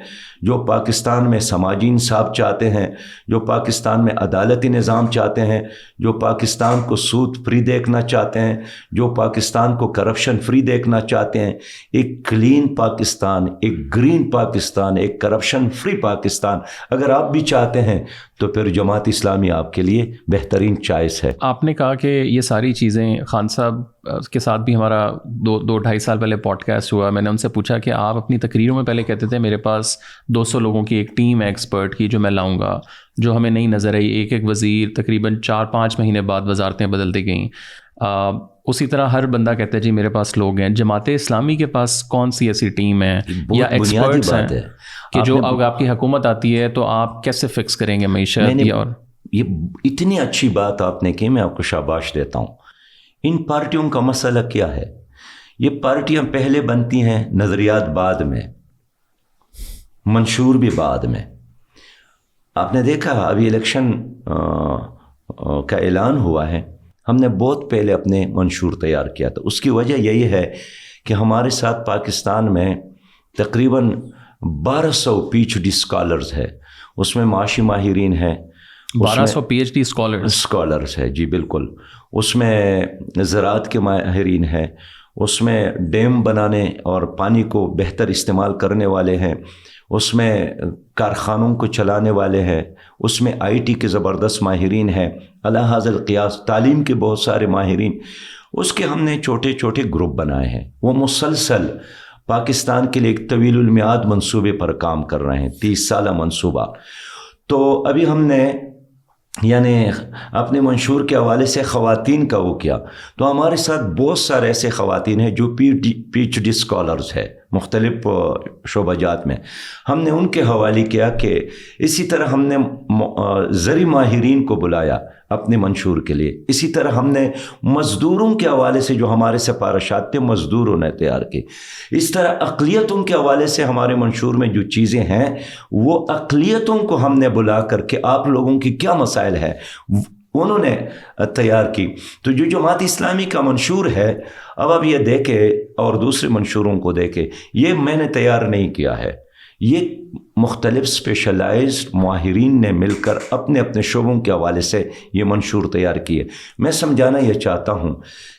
جو پاکستان میں سماجی انصاف چاہتے ہیں، جو پاکستان میں عدالتی نظام چاہتے ہیں، جو پاکستان کو سود فری دیکھنا چاہتے ہیں، جو پاکستان کو کرپشن فری دیکھنا چاہتے ہیں، ایک کلین پاکستان، ایک گرین پاکستان، ایک کرپشن فری پاکستان اگر آپ بھی چاہتے ہیں تو پھر جماعت اسلامی آپ کے لیے بہترین چوائس ہے۔ آپ نے کہا کہ یہ ساری چیزیں، خان صاحب کے ساتھ بھی ہمارا دو ڈھائی سال پہلے پوڈ کاسٹ ہوا، میں نے ان سے پوچھا کہ آپ اپنی تقریروں میں پہلے کہتے تھے میرے پاس 200 لوگوں کی ایک ٹیم ہے ایکسپرٹ کی جو میں لاؤں گا، جو ہمیں نہیں نظر آئی، ایک وزیر تقریباً 4-5 مہینے بعد وزارتیں بدلتی گئیں۔ اسی طرح ہر بندہ کہتا ہے جی میرے پاس لوگ ہیں۔ جماعت اسلامی کے پاس کون سی ایسی ٹیم ہے یا ایکسپرٹس ہیں کہ جو اب آپ کی حکومت آتی ہے تو آپ کیسے فکس کریں گے معیشت؟ اور یہ اتنی اچھی بات آپ نے کی، میں آپ کو شاباش دیتا ہوں۔ ان پارٹیوں کا مسئلہ کیا ہے؟ یہ پارٹیاں پہلے بنتی ہیں، نظریات بعد میں، منشور بھی بعد میں۔ آپ نے دیکھا ابھی الیکشن کا اعلان ہوا ہے، ہم نے بہت پہلے اپنے منشور تیار کیا تھا۔ اس کی وجہ یہی ہے کہ ہمارے ساتھ پاکستان میں تقریباً 1200 پی ایچ ڈی اسکالرز ہے، اس میں معاشی ماہرین ہیں، 1200 پی ایچ ڈی اسکالرز ہے، جی بالکل، اس میں زراعت کے ماہرین ہیں، اس میں ڈیم بنانے اور پانی کو بہتر استعمال کرنے والے ہیں، اس میں کارخانوں کو چلانے والے ہیں، اس میں آئی ٹی کے زبردست ماہرین ہیں، علی ھذا القیاس تعلیم کے بہت سارے ماہرین۔ اس کے ہم نے چھوٹے چھوٹے گروپ بنائے ہیں، وہ مسلسل پاکستان کے لیے ایک طویل المیعاد منصوبے پر کام کر رہے ہیں، 30 سالہ منصوبہ۔ تو ابھی ہم نے یعنی اپنے منشور کے حوالے سے خواتین کا وہ کیا، تو ہمارے ساتھ بہت سارے ایسے خواتین ہیں جو پی ایچ ڈی اسکالرز ہے مختلف شعبہ جات میں، ہم نے ان کے حوالے کیا کہ اسی طرح ہم نے زرعی ماہرین کو بلایا اپنے منشور کے لیے، اسی طرح ہم نے مزدوروں کے حوالے سے جو ہمارے سفارشات تھے مزدوروں نے تیار کی، اس طرح اقلیتوں کے حوالے سے ہمارے منشور میں جو چیزیں ہیں وہ اقلیتوں کو ہم نے بلا کر کے آپ لوگوں کی کیا مسائل ہے انہوں نے تیار کی۔ تو جو جماعت اسلامی کا منشور ہے، اب آپ یہ دیکھیں اور دوسرے منشوروں کو دیکھیں، یہ میں نے تیار نہیں کیا ہے، یہ مختلف اسپیشلائزڈ ماہرین نے مل کر اپنے اپنے شعبوں کے حوالے سے یہ منشور تیار کیے۔ میں سمجھانا یہ چاہتا ہوں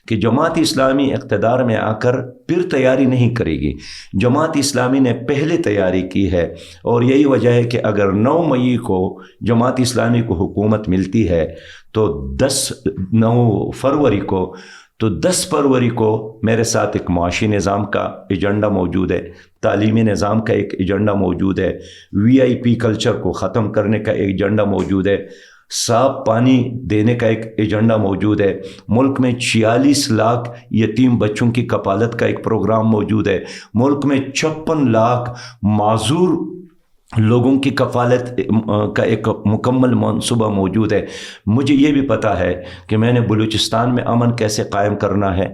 کہ جماعت اسلامی اقتدار میں آ کر پھر تیاری نہیں کرے گی، جماعت اسلامی نے پہلے تیاری کی ہے، اور یہی وجہ ہے کہ اگر 9 مئی کو جماعت اسلامی کو حکومت ملتی ہے تو 9 فروری کو تو 10 فروری کو میرے ساتھ ایک معاشی نظام کا ایجنڈا موجود ہے، تعلیمی نظام کا ایک ایجنڈا موجود ہے، VIP کلچر کو ختم کرنے کا ایک ایجنڈا موجود ہے، صاف پانی دینے کا ایک ایجنڈا موجود ہے، ملک میں 46 لاکھ یتیم بچوں کی کفالت کا ایک پروگرام موجود ہے، ملک میں 56 لاکھ معذور لوگوں کی کفالت کا ایک مکمل منصوبہ موجود ہے۔ مجھے یہ بھی پتہ ہے کہ میں نے بلوچستان میں امن کیسے قائم کرنا ہے،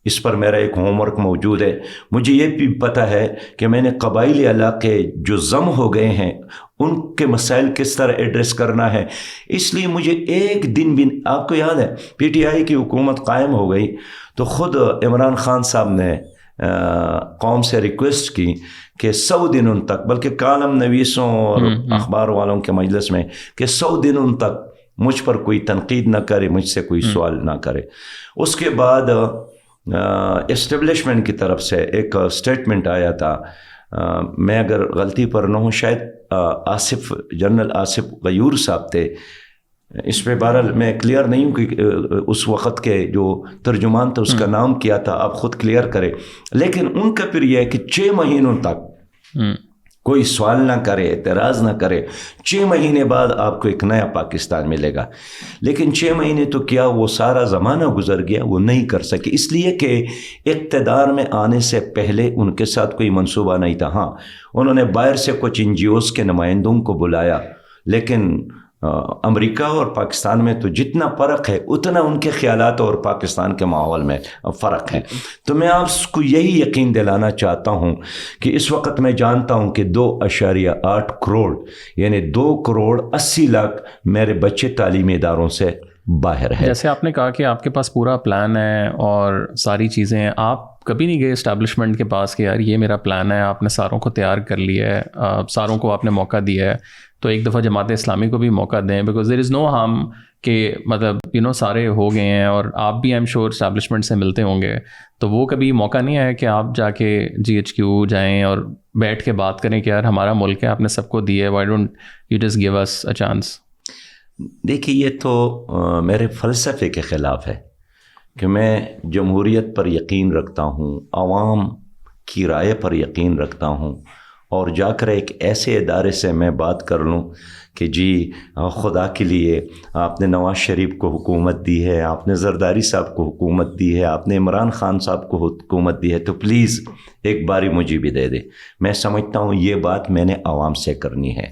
اس پر میرا ایک ہوم ورک موجود ہے۔ مجھے یہ بھی پتہ ہے کہ میں نے قبائلی علاقے جو ضم ہو گئے ہیں ان کے مسائل کس طرح ایڈریس کرنا ہے۔ اس لیے مجھے ایک دن بھی، آپ کو یاد ہے PTI کی حکومت قائم ہو گئی تو خود عمران خان صاحب نے قوم سے ریکویسٹ کی کہ 100 دنوں تک، بلکہ کالم نویسوں اور اخبار والوں کے مجلس میں، کہ 100 دنوں تک مجھ پر کوئی تنقید نہ کرے، مجھ سے کوئی سوال نہ کرے. اس کے بعد اسٹیبلشمنٹ کی طرف سے ایک اسٹیٹمنٹ آیا تھا، میں اگر غلطی پر نہ ہوں شاید جنرل آصف غیور صاحب تھے اس پہ، بہرحال میں کلیئر نہیں ہوں کہ اس وقت کے جو ترجمان تھا اس کا نام کیا تھا، آپ خود کلیئر کرے. لیکن ان کا پھر یہ ہے کہ 6 مہینوں تک کوئی سوال نہ کرے، اعتراض نہ کرے، 6 مہینے بعد آپ کو ایک نیا پاکستان ملے گا. لیکن 6 مہینے تو کیا، وہ سارا زمانہ گزر گیا، وہ نہیں کر سکے، اس لیے کہ اقتدار میں آنے سے پہلے ان کے ساتھ کوئی منصوبہ نہیں تھا. ہاں انہوں نے باہر سے کچھ NGOs کے نمائندوں کو بلایا، لیکن امریکہ اور پاکستان میں تو جتنا فرق ہے اتنا ان کے خیالات اور پاکستان کے ماحول میں فرق ہے. تو میں آپ کو یہی یقین دلانا چاہتا ہوں کہ اس وقت میں جانتا ہوں کہ 2.8 کروڑ یعنی 2 کروڑ 80 لاکھ میرے بچے تعلیمی اداروں سے باہر ہے. جیسے آپ نے کہا کہ آپ کے پاس پورا پلان ہے اور ساری چیزیں ہیں، آپ کبھی نہیں گئے اسٹیبلشمنٹ کے پاس کہ یار یہ میرا پلان ہے، آپ نے ساروں کو تیار کر لیا ہے، ساروں کو آپ نے موقع دیا ہے، تو ایک دفعہ جماعت اسلامی کو بھی موقع دیں، because there is no harm کہ مطلب سارے ہو گئے ہیں اور آپ بھی ایم شور اسٹیبلشمنٹ سے ملتے ہوں گے، تو وہ کبھی موقع نہیں آیا کہ آپ جا کے GHQ جائیں اور بیٹھ کے بات کریں کہ یار ہمارا ملک ہے، آپ نے سب کو دیا ہے، why don't you just give us a chance? دیکھیے یہ تو میرے فلسفے کے خلاف ہے کہ میں جمہوریت پر یقین رکھتا ہوں، عوام کی رائے پر یقین رکھتا ہوں، اور جا کر ایک ایسے ادارے سے میں بات کر لوں کہ جی خدا کے لیے آپ نے نواز شریف کو حکومت دی ہے، آپ نے زرداری صاحب کو حکومت دی ہے، آپ نے عمران خان صاحب کو حکومت دی ہے، تو پلیز ایک باری مجھے بھی دے دے. میں سمجھتا ہوں یہ بات میں نے عوام سے کرنی ہے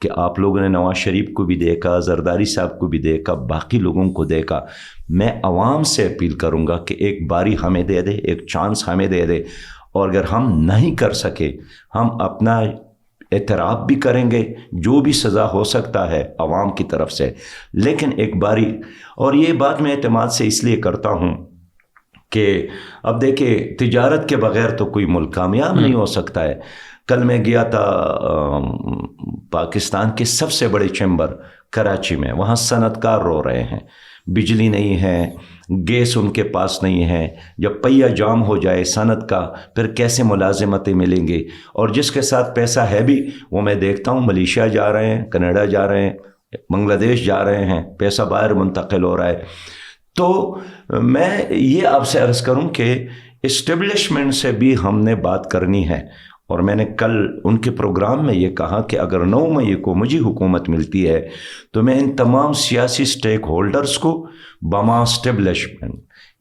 کہ آپ لوگوں نے نواز شریف کو بھی دیکھا، زرداری صاحب کو بھی دیکھا، باقی لوگوں کو دیکھا. میں عوام سے اپیل کروں گا کہ ایک باری ہمیں دے دے، ایک چانس ہمیں دے دے، اور اگر ہم نہیں کر سکے ہم اپنا اعتراف بھی کریں گے، جو بھی سزا ہو سکتا ہے عوام کی طرف سے، لیکن ایک باری. اور یہ بات میں اعتماد سے اس لیے کرتا ہوں کہ اب دیکھیں تجارت کے بغیر تو کوئی ملک کامیاب نہیں ہو سکتا ہے. کل میں گیا تھا پاکستان کے سب سے بڑے چیمبر کراچی میں، وہاں صنعت کار رو رہے ہیں، بجلی نہیں ہے، گیس ان کے پاس نہیں ہے. جب پہیہ جام ہو جائے صنعت کا پھر کیسے ملازمتیں ملیں گی؟ اور جس کے ساتھ پیسہ ہے بھی وہ میں دیکھتا ہوں ملیشیا جا رہے ہیں، کینیڈا جا رہے ہیں، بنگلہ دیش جا رہے ہیں، پیسہ باہر منتقل ہو رہا ہے. تو میں یہ آپ سے عرض کروں کہ اسٹیبلشمنٹ سے بھی ہم نے بات کرنی ہے، اور میں نے کل ان کے پروگرام میں یہ کہا کہ اگر 9 مئی کو مجھے حکومت ملتی ہے تو میں ان تمام سیاسی سٹیک ہولڈرز کو بما اسٹیبلشمنٹ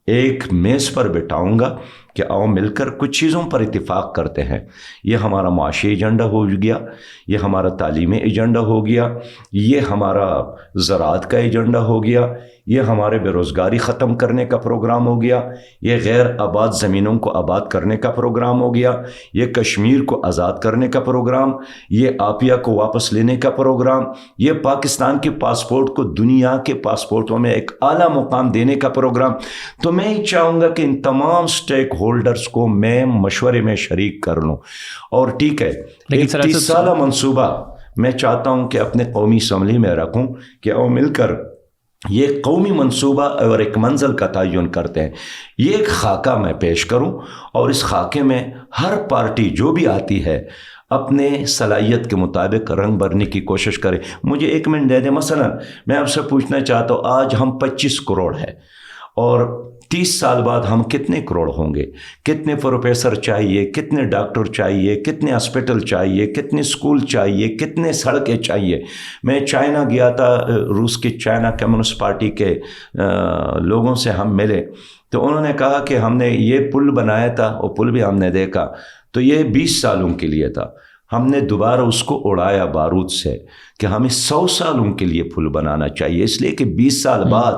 ایک میز پر بٹھاؤں گا کہ آؤ مل کر کچھ چیزوں پر اتفاق کرتے ہیں. یہ ہمارا معاشی ایجنڈا ہو گیا، یہ ہمارا تعلیمی ایجنڈا ہو گیا، یہ ہمارا زراعت کا ایجنڈا ہو گیا، یہ ہمارے بے روزگاری ختم کرنے کا پروگرام ہو گیا، یہ غیر آباد زمینوں کو آباد کرنے کا پروگرام ہو گیا، یہ کشمیر کو آزاد کرنے کا پروگرام، یہ آپیا کو واپس لینے کا پروگرام، یہ پاکستان کے پاسپورٹ کو دنیا کے پاسپورٹوں میں ایک اعلیٰ مقام دینے کا پروگرام. تو میں ہی چاہوں گا کہ ان تمام سٹیک ہولڈرز کو میں مشورے میں شریک کر لوں. اور ٹھیک ہے، ایک 30 سالہ منصوبہ میں چاہتا ہوں کہ اپنے قومی اسمبلی میں رکھوں کہ وہ مل کر یہ قومی منصوبہ اور ایک منزل کا تعین کرتے ہیں. یہ ایک خاکہ میں پیش کروں، اور اس خاکے میں ہر پارٹی جو بھی آتی ہے اپنے صلاحیت کے مطابق رنگ بھرنے کی کوشش کرے. مجھے 1 منٹ دے دیں. مثلا میں آپ سے پوچھنا چاہتا ہوں، آج ہم 25 کروڑ ہے، اور 30 سال بعد ہم کتنے کروڑ ہوں گے؟ کتنے پروفیسر چاہیے، کتنے ڈاکٹر چاہیے، کتنے ہاسپٹل چاہیے، کتنے اسکول چاہیے، کتنے سڑکیں چاہیے؟ میں چائنا گیا تھا، روس کی چائنا کمیونسٹ پارٹی کے لوگوں سے ہم ملے، تو انہوں نے کہا کہ ہم نے یہ پل بنایا تھا، وہ پل بھی ہم نے دیکھا، تو یہ 20 سالوں کے لیے تھا. ہم نے دوبارہ اس کو اڑایا بارود سے کہ ہمیں 100 سالوں کے لیے پل بنانا چاہیے، اس لیے کہ 20 سال بعد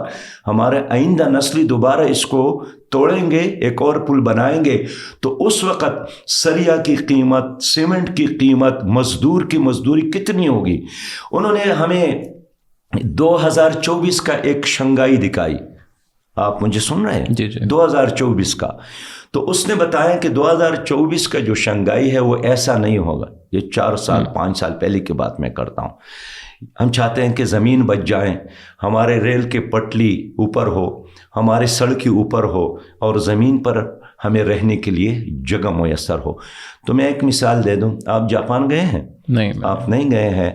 ہمارے آئندہ نسلی دوبارہ اس کو توڑیں گے، ایک اور پل بنائیں گے، تو اس وقت سریا کی قیمت، سیمنٹ کی قیمت، مزدور کی مزدوری کتنی ہوگی؟ انہوں نے ہمیں 2024 کا ایک شنگھائی دکھائی آپ مجھے سن رہے ہیں؟ جی جی 2024 کا. تو اس نے بتایا کہ 2024 کا جو شنگھائی ہے وہ ایسا نہیں ہوگا. یہ 4 سال 5 سال پہلے کی بات میں کرتا ہوں. ہم چاہتے ہیں کہ زمین بچ جائیں, ہمارے ریل کے پٹلی اوپر ہو, ہمارے سڑک اوپر ہو, اور زمین پر ہمیں رہنے کے لیے جگہ میسر ہو. تو میں ایک مثال دے دوں. آپ جاپان گئے ہیں؟ نہیں. آپ نہیں گئے ہیں.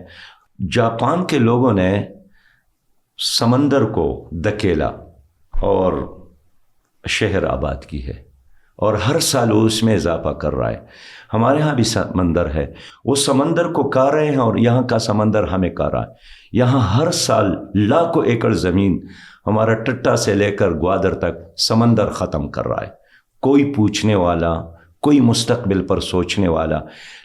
جاپان کے لوگوں نے سمندر کو دھکیلا اور شہر آباد کی ہے, اور ہر سال وہ اس میں اضافہ کر رہا ہے. ہمارے ہاں بھی سمندر ہے, وہ سمندر کو کھا رہے ہیں, اور یہاں کا سمندر ہمیں کھا رہا ہے. یہاں ہر سال لاکھوں ایکڑ زمین ہمارا ٹٹا سے لے کر گوادر تک سمندر ختم کر رہا ہے. کوئی پوچھنے والا, کوئی مستقبل پر سوچنے والا.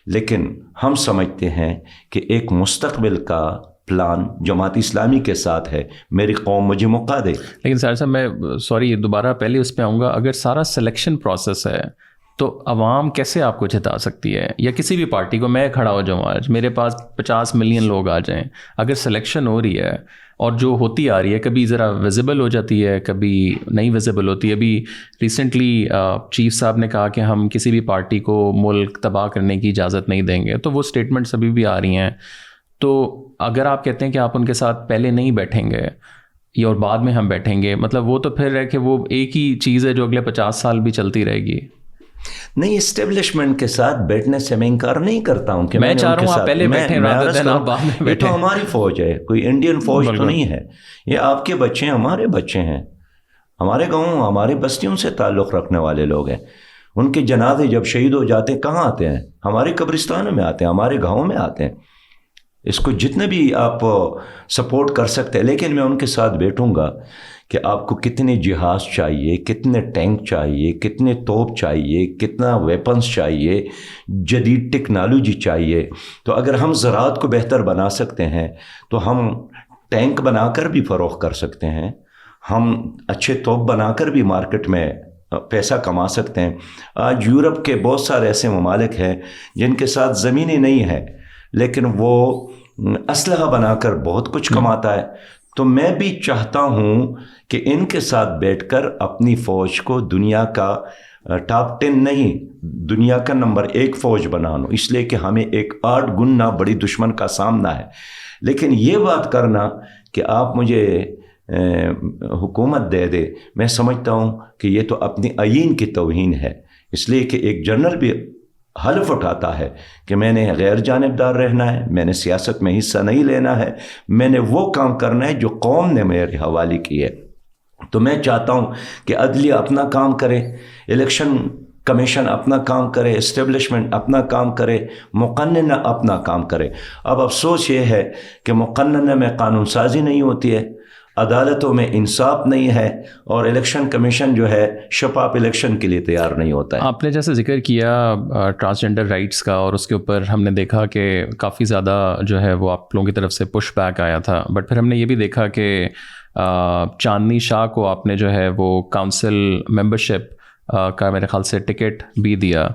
لیکن ہم سمجھتے ہیں کہ ایک مستقبل کا پلان جماعت اسلامی کے ساتھ ہے. میری قوم مجھے موقع دے. لیکن سر صاحب میں سوری دوبارہ پہلے اس پہ آؤں گا. اگر سارا سلیکشن پروسیس ہے تو عوام کیسے آپ کو جتا سکتی ہے؟ یا کسی بھی پارٹی کو, میں کھڑا ہو جاؤں آج, میرے پاس 50 ملین لوگ آ جائیں, اگر سلیکشن ہو رہی ہے اور جو ہوتی آ رہی ہے, کبھی ذرا ویزیبل ہو جاتی ہے, کبھی نہیں ویزیبل ہوتی ہے. ابھی ریسنٹلی چیف صاحب نے کہا کہ ہم کسی بھی پارٹی کو ملک تباہ کرنے کی اجازت نہیں دیں گے, تو وہ اسٹیٹمنٹس ابھی بھی آ رہی ہیں. تو اگر آپ کہتے ہیں کہ آپ ان کے ساتھ پہلے نہیں بیٹھیں گے یا اور بعد میں ہم بیٹھیں گے, مطلب وہ تو پھر ہے کہ وہ ایک ہی چیز ہے جو اگلے 50 سال بھی چلتی رہے گی. نہیں, اسٹیبلشمنٹ کے ساتھ بیٹھنے سے میں انکار نہیں کرتا ہوں کہ میں چاہ رہا ہوں آپ پہلے بیٹھیں rather than آپ بعد میں بیٹھیں. یہ تو ہماری فوج ہے, کوئی انڈین فوج تو نہیں ہے. یہ آپ کے بچے ہیں, ہمارے بچے ہیں, ہمارے گاؤں ہمارے بستیوں سے تعلق رکھنے والے لوگ ہیں. ان کے جنازے جب شہید ہو جاتے ہیں کہاں آتے ہیں؟ ہمارے قبرستانوں میں آتے ہیں, ہمارے گاؤں میں آتے ہیں. اس کو جتنے بھی آپ سپورٹ کر سکتے ہیں, لیکن میں ان کے ساتھ بیٹھوں گا کہ آپ کو کتنے جہاز چاہیے, کتنے ٹینک چاہیے, کتنے توپ چاہیے, کتنا ویپنز چاہیے, جدید ٹیکنالوجی چاہیے. تو اگر ہم زراعت کو بہتر بنا سکتے ہیں تو ہم ٹینک بنا کر بھی فروخت کر سکتے ہیں, ہم اچھے توپ بنا کر بھی مارکیٹ میں پیسہ کما سکتے ہیں. آج یورپ کے بہت سارے ایسے ممالک ہیں جن کے ساتھ زمینیں نہیں ہیں, لیکن وہ اسلحہ بنا کر بہت کچھ کماتا ہے. تو میں بھی چاہتا ہوں کہ ان کے ساتھ بیٹھ کر اپنی فوج کو دنیا کا ٹاپ 10 نہیں, دنیا کا نمبر 1 فوج بنانا, اس لیے کہ ہمیں ایک 8 گنا بڑی دشمن کا سامنا ہے. لیکن یہ بات کرنا کہ آپ مجھے حکومت دے دے, میں سمجھتا ہوں کہ یہ تو اپنی آئین کی توہین ہے. اس لیے کہ ایک جنرل بھی حلف اٹھاتا ہے کہ میں نے غیر جانبدار رہنا ہے, میں نے سیاست میں حصہ نہیں لینا ہے, میں نے وہ کام کرنا ہے جو قوم نے میرے حوالے کی ہے. تو میں چاہتا ہوں کہ عدلیہ اپنا کام کرے, الیکشن کمیشن اپنا کام کرے, اسٹیبلشمنٹ اپنا کام کرے, مقننہ اپنا کام کرے. اب افسوس یہ ہے کہ مقننہ میں قانون سازی نہیں ہوتی ہے, عدالتوں میں انصاف نہیں ہے, اور الیکشن کمیشن جو ہے شفاف الیکشن کے لیے تیار نہیں ہوتا ہے. آپ نے جیسے ذکر کیا ٹرانسجنڈر رائٹس کا, اور اس کے اوپر ہم نے دیکھا کہ کافی زیادہ جو ہے وہ آپ لوگوں کی طرف سے پش بیک آیا تھا. بٹ پھر ہم نے یہ بھی دیکھا کہ چاندنی شاہ کو آپ نے جو ہے وہ کاؤنسل ممبرشپ کا میرے خیال سے ٹکٹ بھی دیا.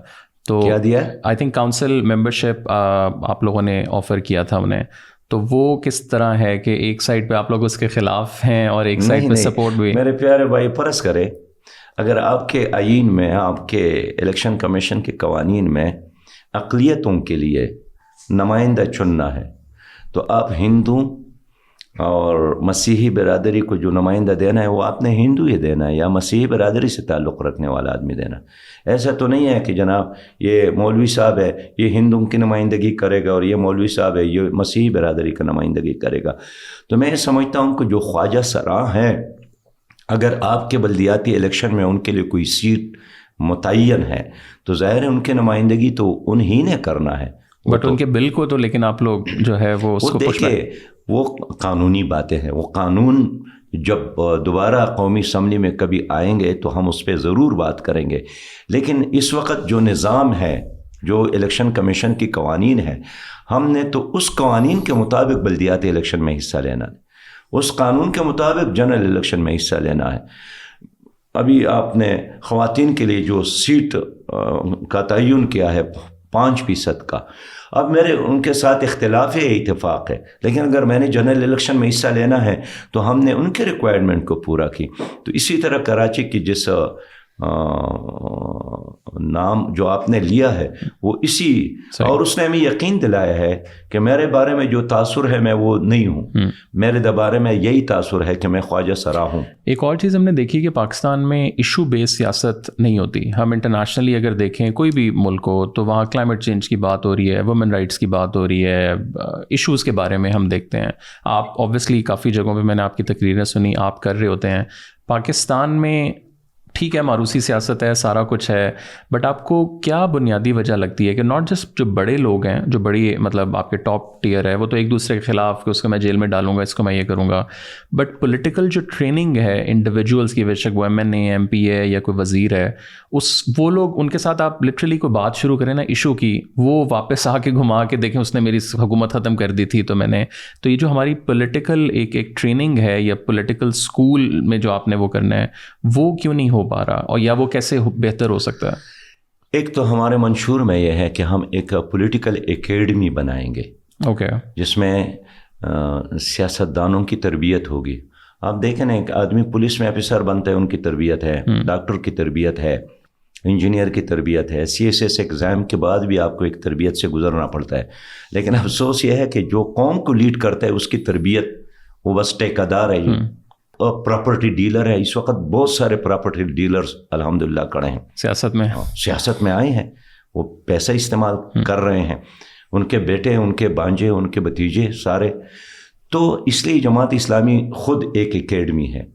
تو کیا دیا؟ آئی تھنک کاؤنسل ممبرشپ آپ لوگوں نے آفر کیا تھا انہیں. تو وہ کس طرح ہے کہ ایک سائڈ پہ آپ لوگ اس کے خلاف ہیں اور ایک سائڈ پہ سپورٹ بھی؟ میرے پیارے بھائی, فرض کرے اگر آپ کے آئین میں, آپ کے الیکشن کمیشن کے قوانین میں اقلیتوں کے لیے نمائندہ چننا ہے, تو آپ ہندو اور مسیحی برادری کو جو نمائندہ دینا ہے وہ آپ نے ہندو ہی دینا ہے یا مسیحی برادری سے تعلق رکھنے والا آدمی دینا. ایسا تو نہیں ہے کہ جناب یہ مولوی صاحب ہے یہ ہندوؤں کی نمائندگی کرے گا اور یہ مولوی صاحب ہے یہ مسیحی برادری کی نمائندگی کرے گا. تو میں سمجھتا ہوں کہ جو خواجہ سراں ہیں, اگر آپ کے بلدیاتی الیکشن میں ان کے لیے کوئی سیٹ متعین ہے تو ظاہر ہے ان کی نمائندگی تو انہی نے کرنا ہے. بٹ ان کے بل کو تو لیکن آپ لوگ جو ہے وہ اس کو دیکھیں, وہ قانونی باتیں ہیں. وہ قانون جب دوبارہ قومی اسمبلی میں کبھی آئیں گے تو ہم اس پہ ضرور بات کریں گے. لیکن اس وقت جو نظام ہے, جو الیکشن کمیشن کی قوانین ہے, ہم نے تو اس قوانین کے مطابق بلدیاتی الیکشن میں حصہ لینا ہے, اس قانون کے مطابق جنرل الیکشن میں حصہ لینا ہے. ابھی آپ نے خواتین کے لیے جو سیٹ کا تعین کیا ہے 5% کا, اب میرے ان کے ساتھ اختلاف ہے، اتفاق ہے، لیکن اگر میں نے جنرل الیکشن میں حصہ لینا ہے تو ہم نے ان کے ریکوائرمنٹ کو پورا کی. تو اسی طرح کراچی کی جس نام جو آپ نے لیا ہے وہ اسی، اور اس نے ہمیں یقین دلایا ہے کہ میرے بارے میں جو تاثر ہے میں وہ نہیں ہوں، میرے بارے میں یہی تاثر ہے کہ میں خواجہ سرا ہوں. ایک اور چیز ہم نے دیکھی کہ پاکستان میں ایشو بیس سیاست نہیں ہوتی. ہم انٹرنیشنلی اگر دیکھیں کوئی بھی ملک ہو تو وہاں کلائمیٹ چینج کی بات ہو رہی ہے، وومن رائٹس کی بات ہو رہی ہے، ایشوز کے بارے میں ہم دیکھتے ہیں. آپ اوبویسلی کافی جگہوں پہ میں نے آپ کی تقریریں سنی، آپ کر رہے ہوتے ہیں. پاکستان میں ٹھیک ہے معروسی سیاست ہے، سارا کچھ ہے، بٹ آپ کو کیا بنیادی وجہ لگتی ہے کہ ناٹ جسٹ جو بڑے لوگ ہیں، جو بڑی مطلب آپ کے ٹاپ ٹیئر ہے، وہ تو ایک دوسرے کے خلاف کہ اس کو میں جیل میں ڈالوں گا، اس کو میں یہ کروں گا، بٹ پولیٹیکل جو ٹریننگ ہے انڈیویجولس کی، بے شک وہ MNA MP ہے یا کوئی وزیر ہے، وہ لوگ ان کے ساتھ آپ لٹرلی کوئی بات شروع کریں نا ایشو کی، وہ واپس آ کے گھما کے دیکھیں اس نے میری حکومت ختم کر دی تھی تو میں نے. تو یہ جو ہماری پولیٹیکل ایک ٹریننگ ہے یا پولیٹیکل اسکول میں جو آپ نے وہ کرنا ہے، وہ کیوں نہیں ہو پا رہا، اور یا وہ کیسے بہتر ہو سکتا ہے؟ ایک تو ہمارے منشور میں یہ ہے کہ ہم ایک پولیٹیکل اکیڈمی بنائیں گے، جس میں سیاستدانوں کی تربیت ہوگی. آپ دیکھیں نا، ایک آدمی پولیس میں آفیسر بنتا ہے، ان کی تربیت ہے، ڈاکٹر کی تربیت ہے، انجینئر کی تربیت ہے، CSS ایگزام کے بعد بھی آپ کو ایک تربیت سے گزرنا پڑتا ہے. لیکن افسوس یہ ہے کہ جو قوم کو لیڈ کرتا ہے اس کی تربیت وہ بس ٹھیکیدار ہے، پراپرٹی ڈیلر ہے. اس وقت بہت سارے پراپرٹی ڈیلرز الحمدللہ کھڑے ہیں، سیاست میں آئے ہیں، وہ پیسہ استعمال کر رہے ہیں، ان کے بیٹے، ان کے بانجے، ان کے بھتیجے سارے. تو اس لیے جماعت اسلامی خود ایک اکیڈمی ہے.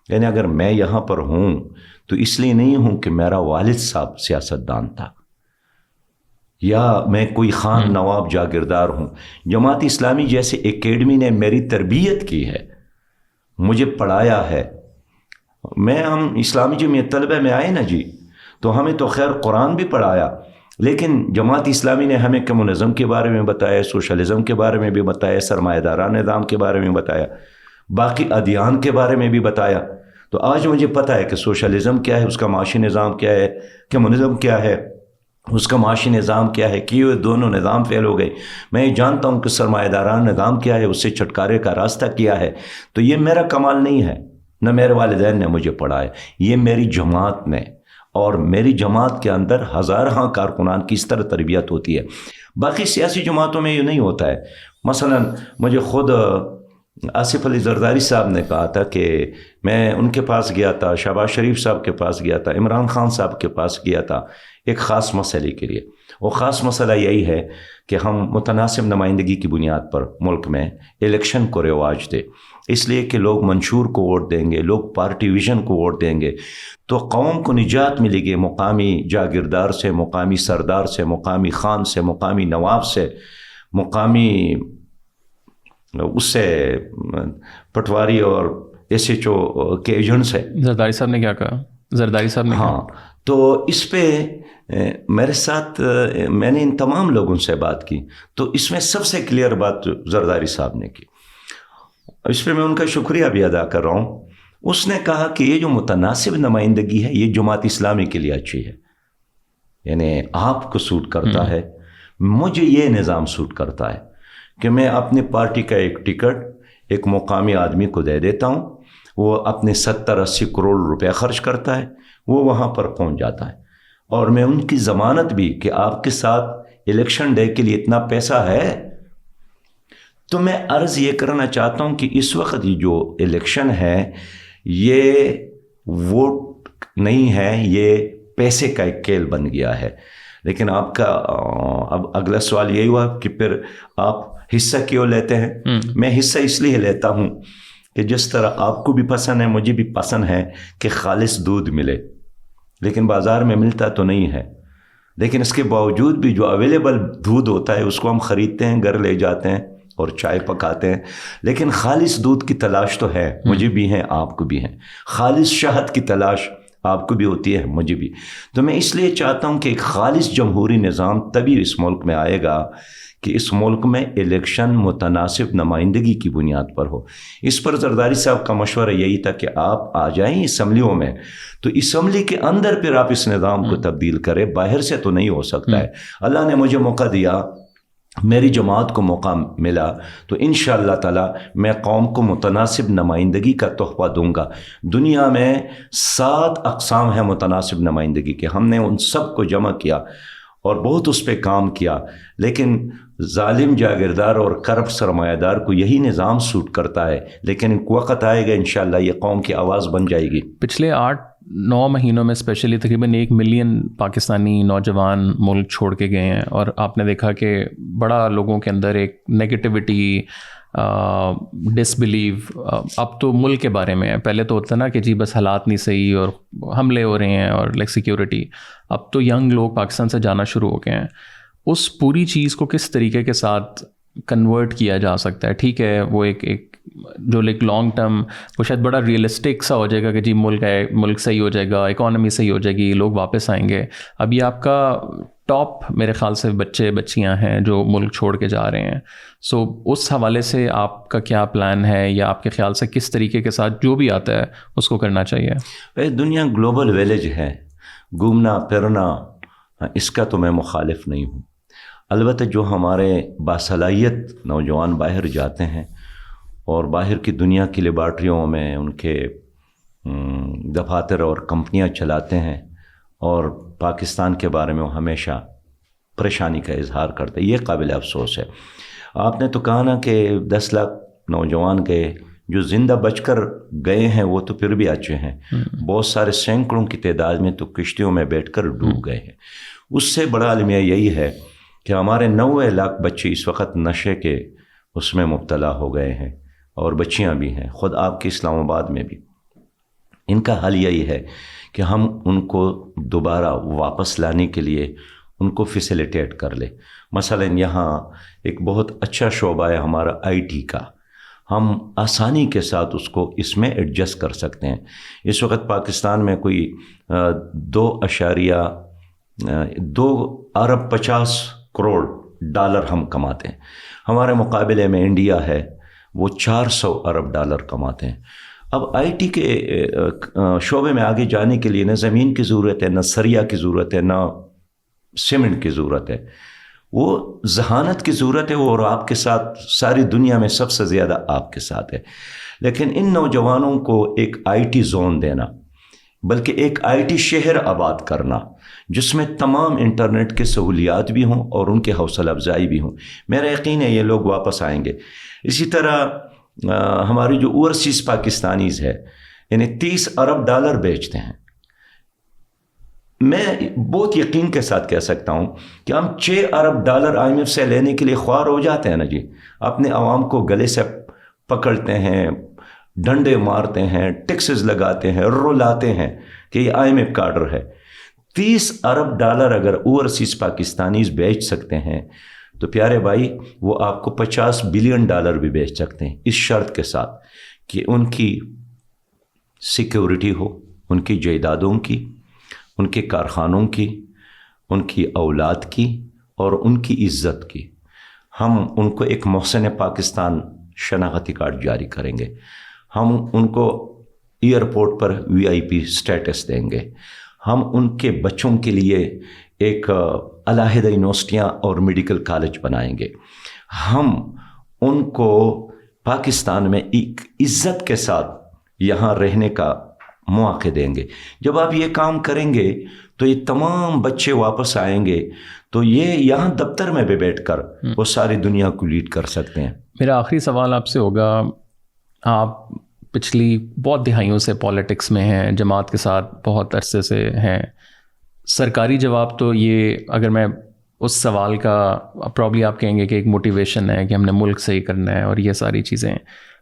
یعنی اگر میں یہاں پر ہوں تو اس لیے نہیں ہوں کہ میرا والد صاحب سیاستدان تھا یا میں کوئی خان نواب جاگیردار ہوں. جماعت اسلامی جیسے اکیڈمی نے میری تربیت کی ہے، مجھے پڑھایا ہے. ہم اسلامی جمعیت طلبہ میں آئے نا جی، تو ہمیں تو خیر قرآن بھی پڑھایا، لیکن جماعت اسلامی نے ہمیں کمیونزم کے بارے میں بتایا، سوشلزم کے بارے میں بھی بتایا، سرمایہ دارانہ نظام کے بارے میں بتایا، باقی ادیان کے بارے میں بھی بتایا. تو آج مجھے پتہ ہے کہ سوشلزم کیا ہے، اس کا معاشی نظام کیا ہے، کمیونزم کیا ہے، اس کا معاشی نظام کیا ہے، کہ یہ دونوں نظام فیل ہو گئے. میں یہ جانتا ہوں کہ سرمایہ دارانہ نظام کیا ہے، اس سے چھٹکارے کا راستہ کیا ہے. تو یہ میرا کمال نہیں ہے، نہ میرے والدین نے مجھے پڑھایا، یہ میری جماعت نے، اور میری جماعت کے اندر ہزارہ کارکنان کی اس طرح تربیت ہوتی ہے. باقی سیاسی جماعتوں میں یہ نہیں ہوتا ہے. مثلا مجھے خود آصف علی زرداری صاحب نے کہا تھا کہ میں ان کے پاس گیا تھا، شہباز شریف صاحب کے پاس گیا تھا، عمران خان صاحب کے پاس گیا تھا ایک خاص مسئلے کے لیے. وہ خاص مسئلہ یہی ہے کہ ہم متناسب نمائندگی کی بنیاد پر ملک میں الیکشن کو رواج دے، اس لیے کہ لوگ منشور کو ووٹ دیں گے، لوگ پارٹی ویژن کو ووٹ دیں گے، تو قوم کو نجات ملے گی مقامی جاگیردار سے، مقامی سردار سے، مقامی خان سے، مقامی نواب سے، مقامی اس سے پٹواری اور SHO کے ایجنٹ سے. زرداری صاحب نے کیا کہا؟ زرداری صاحب نے ہاں، تو اس پہ میرے ساتھ میں نے ان تمام لوگوں سے بات کی، تو اس میں سب سے کلیئر بات زرداری صاحب نے کی، اس پہ میں ان کا شکریہ بھی ادا کر رہا ہوں. اس نے کہا کہ یہ جو متناسب نمائندگی ہے یہ جماعت اسلامی کے لیے اچھی ہے، یعنی آپ کو سوٹ کرتا ہے، مجھے یہ نظام سوٹ کرتا ہے کہ میں اپنی پارٹی کا ایک ٹکٹ ایک مقامی آدمی کو دے دیتا ہوں، وہ اپنے 70-80 کروڑ روپے خرچ کرتا ہے، وہ وہاں پر پہنچ جاتا ہے، اور میں ان کی ضمانت بھی کہ آپ کے ساتھ الیکشن ڈے کے لیے اتنا پیسہ ہے. تو میں عرض یہ کرنا چاہتا ہوں کہ اس وقت جو الیکشن ہے یہ ووٹ نہیں ہے، یہ پیسے کا ایک کھیل بن گیا ہے. لیکن آپ کا اب اگلا سوال یہی ہوا کہ پھر آپ حصہ کیوں لیتے ہیں؟ میں حصہ اس لیے لیتا ہوں کہ جس طرح آپ کو بھی پسند ہے، مجھے بھی پسند ہے کہ خالص دودھ ملے، لیکن بازار میں ملتا تو نہیں ہے. لیکن اس کے باوجود بھی جو اویلیبل دودھ ہوتا ہے اس کو ہم خریدتے ہیں، گھر لے جاتے ہیں اور چائے پکاتے ہیں. لیکن خالص دودھ کی تلاش تو ہے، مجھے بھی ہے، آپ کو بھی ہے. خالص شہد کی تلاش آپ کو بھی ہوتی ہے، مجھے بھی. تو میں اس لیے چاہتا ہوں کہ ایک خالص جمہوری نظام تبھی اس ملک میں آئے گا کہ اس ملک میں الیکشن متناسب نمائندگی کی بنیاد پر ہو. اس پر زرداری صاحب کا مشورہ یہی تھا کہ آپ آ جائیں اسمبلیوں میں، تو اسمبلی کے اندر پھر آپ اس نظام کو تبدیل کریں، باہر سے تو نہیں ہو سکتا ہے. اللہ نے مجھے موقع دیا میری جماعت کو موقع ملا تو انشاءاللہ تعالی میں قوم کو متناسب نمائندگی کا تحفہ دوں گا. دنیا میں 7 اقسام ہیں متناسب نمائندگی کے. ہم نے ان سب کو جمع کیا اور بہت اس پہ کام کیا، لیکن ظالم جاگیردار اور کرپٹ سرمایہ دار کو یہی نظام سوٹ کرتا ہے. لیکن وقت آئے گا انشاءاللہ یہ قوم کی آواز بن جائے گی. پچھلے 8-9 مہینوں میں اسپیشلی تقریباً 1 ملین پاکستانی نوجوان ملک چھوڑ کے گئے ہیں، اور آپ نے دیکھا کہ بڑا لوگوں کے اندر ایک نیگیٹیوٹی، ڈس بلیو اب تو ملک کے بارے میں ہے. پہلے تو ہوتا نا کہ جی بس حالات نہیں صحیح اور حملے ہو رہے ہیں اور لائک سیکیورٹی. اب تو ینگ لوگ پاکستان سے جانا شروع ہو گئے ہیں. اس پوری چیز کو کس طریقے کے ساتھ کنورٹ کیا جا سکتا ہے؟ ٹھیک ہے وہ ایک جو لائک لانگ ٹرم وہ شاید بڑا ریئلسٹک سا ہو جائے گا کہ جی ملک صحیح ہو جائے گا، اکانومی صحیح ہو جائے گی، لوگ واپس آئیں گے. اب یہ آپ کا ٹاپ میرے خیال سے بچے بچیاں ہیں جو ملک چھوڑ کے جا رہے ہیں. سو اس حوالے سے آپ کا کیا پلان ہے، یا آپ کے خیال سے کس طریقے کے ساتھ جو بھی آتا ہے اس کو کرنا چاہیے؟ دنیا گلوبل ویلیج ہے، گھومنا پھرنا اس کا تو میں مخالف نہیں ہوں. البتہ جو ہمارے باصلاحیت نوجوان باہر جاتے ہیں اور باہر کی دنیا کی لیبارٹریوں میں ان کے دفاتر اور کمپنیاں چلاتے ہیں اور پاکستان کے بارے میں وہ ہمیشہ پریشانی کا اظہار کرتے ہیں، یہ قابل افسوس ہے. آپ نے تو کہا نا کہ 10 لاکھ نوجوان گئے، جو زندہ بچ کر گئے ہیں وہ تو پھر بھی اچھے ہیں. بہت سارے سینکڑوں کی تعداد میں تو کشتیوں میں بیٹھ کر ڈوب گئے ہیں. اس سے بڑا المیہ یہی ہے کہ ہمارے 90 لاکھ بچے اس وقت نشے کے اس میں مبتلا ہو گئے ہیں، اور بچیاں بھی ہیں، خود آپ کے اسلام آباد میں بھی. ان کا حل یہی ہے کہ ہم ان کو دوبارہ واپس لانے کے لیے ان کو فیسیلیٹیٹ کر لیں. مثلا یہاں ایک بہت اچھا شعبہ ہے ہمارا آئی کا، ہم آسانی کے ساتھ اس کو اس میں ایڈجسٹ کر سکتے ہیں. اس وقت پاکستان میں کوئی 2 ارب 50 کروڑ ڈالر ہم کماتے ہیں. ہمارے مقابلے میں انڈیا ہے وہ 400 ارب ڈالر کماتے ہیں. اب آئی ٹی کے شعبے میں آگے جانے کے لیے نہ زمین کی ضرورت ہے، نہ سریا کی ضرورت ہے، نہ سیمنٹ کی ضرورت ہے، وہ ذہانت کی ضرورت ہے، اور آپ کے ساتھ ساری دنیا میں سب سے زیادہ آپ کے ساتھ ہے. لیکن ان نوجوانوں کو ایک آئی ٹی زون دینا، بلکہ ایک آئی ٹی شہر آباد کرنا جس میں تمام انٹرنیٹ کی سہولیات بھی ہوں اور ان کی حوصلہ افزائی بھی ہوں، میرا یقین ہے یہ لوگ واپس آئیں گے. اسی طرح ہماری جو اوورسیز پاکستانیز ہے، یعنی 30 ارب ڈالر بیچتے ہیں. میں بہت یقین کے ساتھ کہہ سکتا ہوں کہ ہم 6 ارب ڈالر آئی ایم ایف سے لینے کے لیے خوار ہو جاتے ہیں نا جی. اپنے عوام کو گلے سے پکڑتے ہیں، ڈنڈے مارتے ہیں، ٹیکسز لگاتے ہیں، رلاتے ہیں کہ یہ آئی ایم ایف کا آرڈر ہے. 30 ارب ڈالر اگر اوورسیز پاکستانیز بیچ سکتے ہیں تو پیارے بھائی وہ آپ کو 50 بلین ڈالر بھی بیچ سکتے ہیں، اس شرط کے ساتھ کہ ان کی سیکیورٹی ہو، ان کی جائیدادوں کی، ان کے کارخانوں کی، ان کی اولاد کی اور ان کی عزت کی. ہم ان کو ایک محسن پاکستان شناختی کارڈ جاری کریں گے، ہم ان کو ایئرپورٹ پر VIP سٹیٹس دیں گے، ہم ان کے بچوں کے لیے ایک علیحدہ یونیورسٹیاں اور میڈیکل کالج بنائیں گے، ہم ان کو پاکستان میں ایک عزت کے ساتھ یہاں رہنے کا مواقع دیں گے. جب آپ یہ کام کریں گے تو یہ تمام بچے واپس آئیں گے، تو یہ یہاں دفتر میں بھی بیٹھ کر وہ ساری دنیا کو لیڈ کر سکتے ہیں. میرا آخری سوال آپ سے ہوگا، آپ پچھلی بہت دہائیوں سے پالیٹکس میں ہیں، جماعت کے ساتھ بہت عرصے سے ہیں. سرکاری جواب تو یہ، اگر میں اس سوال کا پرابلی آپ کہیں گے کہ ایک موٹیویشن ہے کہ ہم نے ملک صحیح کرنا ہے اور یہ ساری چیزیں،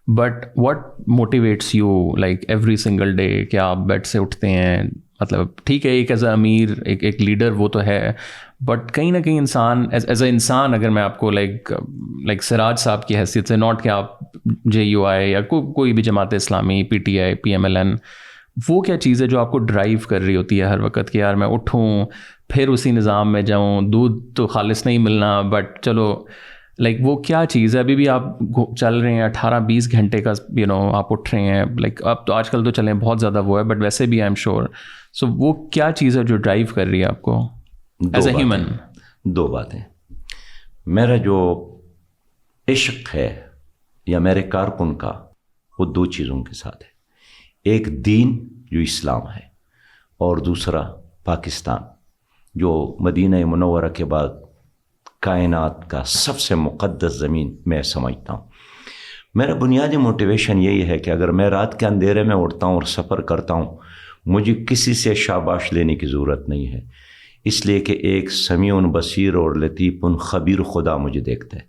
but what motivates you like every single day? کہ آپ بیڈ سے اٹھتے ہیں، مطلب ٹھیک ہے ایک ایز اے امیر ایک لیڈر وہ تو ہے، بٹ کہیں نہ کہیں انسان ایز اے انسان، اگر میں آپ کو لائک سراج صاحب کی حیثیت سے، ناٹ کہ آپ JUI یا کوئی بھی جماعت اسلامی، PTI PMLN، وہ کیا چیز ہے جو آپ کو ڈرائیو کر رہی ہوتی ہے ہر وقت کہ یار میں اٹھوں پھر اسی نظام میں جاؤں؟ دودھ تو خالص نہیں ملنا، بٹ چلو لائک وہ کیا چیز ہے؟ ابھی بھی آپ چل رہے ہیں 18-20 گھنٹے کا، آپ اٹھ رہے ہیں، لائک اب تو آج کل تو چلیں بہت زیادہ وہ ہے، بٹ ویسے بھی آئی ایم شیور. سو وہ کیا چیز ہے جو ڈرائیو کر رہی ہے آپ کو ایز اے ہیومن؟ 2 باتیں. میرا جو عشق ہے یا میرے کارکن کا وہ دو چیزوں کے ساتھ ہے، ایک دین جو اسلام ہے، اور دوسرا پاکستان جو مدینہ منورہ کے بعد کائنات کا سب سے مقدس زمین میں سمجھتا ہوں۔ میرا بنیادی موٹیویشن یہی ہے کہ اگر میں رات کے اندھیرے میں اٹھتا ہوں اور سفر کرتا ہوں، مجھے کسی سے شاباش لینے کی ضرورت نہیں ہے، اس لیے کہ ایک سمیع بصیر اور لطیف خبیر خدا مجھے دیکھتا ہے،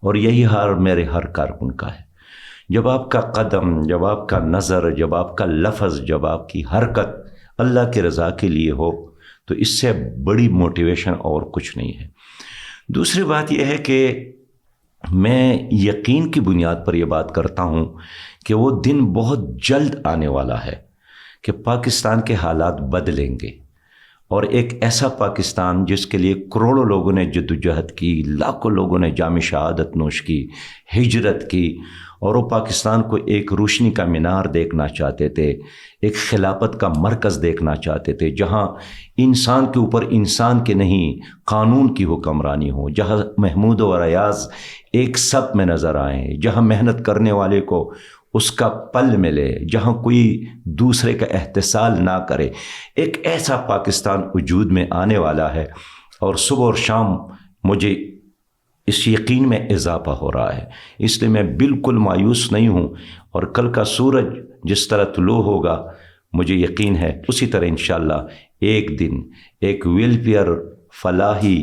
اور یہی حال میرے ہر کارکن کا ہے۔ جب آپ کا قدم، جب آپ کا نظر، جب آپ کا لفظ، جب آپ کی حرکت اللہ کی رضا کے لیے ہو تو اس سے بڑی موٹیویشن اور کچھ نہیں ہے۔ دوسری بات یہ ہے کہ میں یقین کی بنیاد پر یہ بات کرتا ہوں کہ وہ دن بہت جلد آنے والا ہے کہ پاکستان کے حالات بدلیں گے، اور ایک ایسا پاکستان جس کے لیے کروڑوں لوگوں نے جدوجہد کی، لاکھوں لوگوں نے جام شہادت نوش کی، ہجرت کی، اور وہ پاکستان کو ایک روشنی کا مینار دیکھنا چاہتے تھے، ایک خلافت کا مرکز دیکھنا چاہتے تھے، جہاں انسان کے اوپر انسان کے نہیں قانون کی حکمرانی ہو، جہاں محمود و ریاض ایک سب میں نظر آئیں، جہاں محنت کرنے والے کو اس کا پل ملے، جہاں کوئی دوسرے کا احتسال نہ کرے۔ ایک ایسا پاکستان وجود میں آنے والا ہے، اور صبح اور شام مجھے اس یقین میں اضافہ ہو رہا ہے، اس لیے میں بالکل مایوس نہیں ہوں، اور کل کا سورج جس طرح طلوع ہوگا مجھے یقین ہے اسی طرح انشاءاللہ ایک دن ایک ویلفیئر، فلاحی،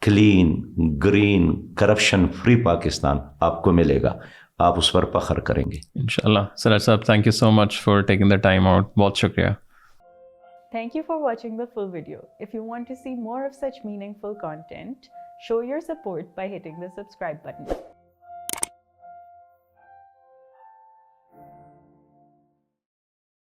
clean, green, corruption free Pakistan آپ کو ملے گا، آپ اس پر فخر کریں گے انشاءاللہ۔ سراج صاحب thank you so much for taking the time out, بہت شکریہ۔ Thank you for watching the full video. If you want to see more of such meaningful content, show your support by hitting the subscribe button.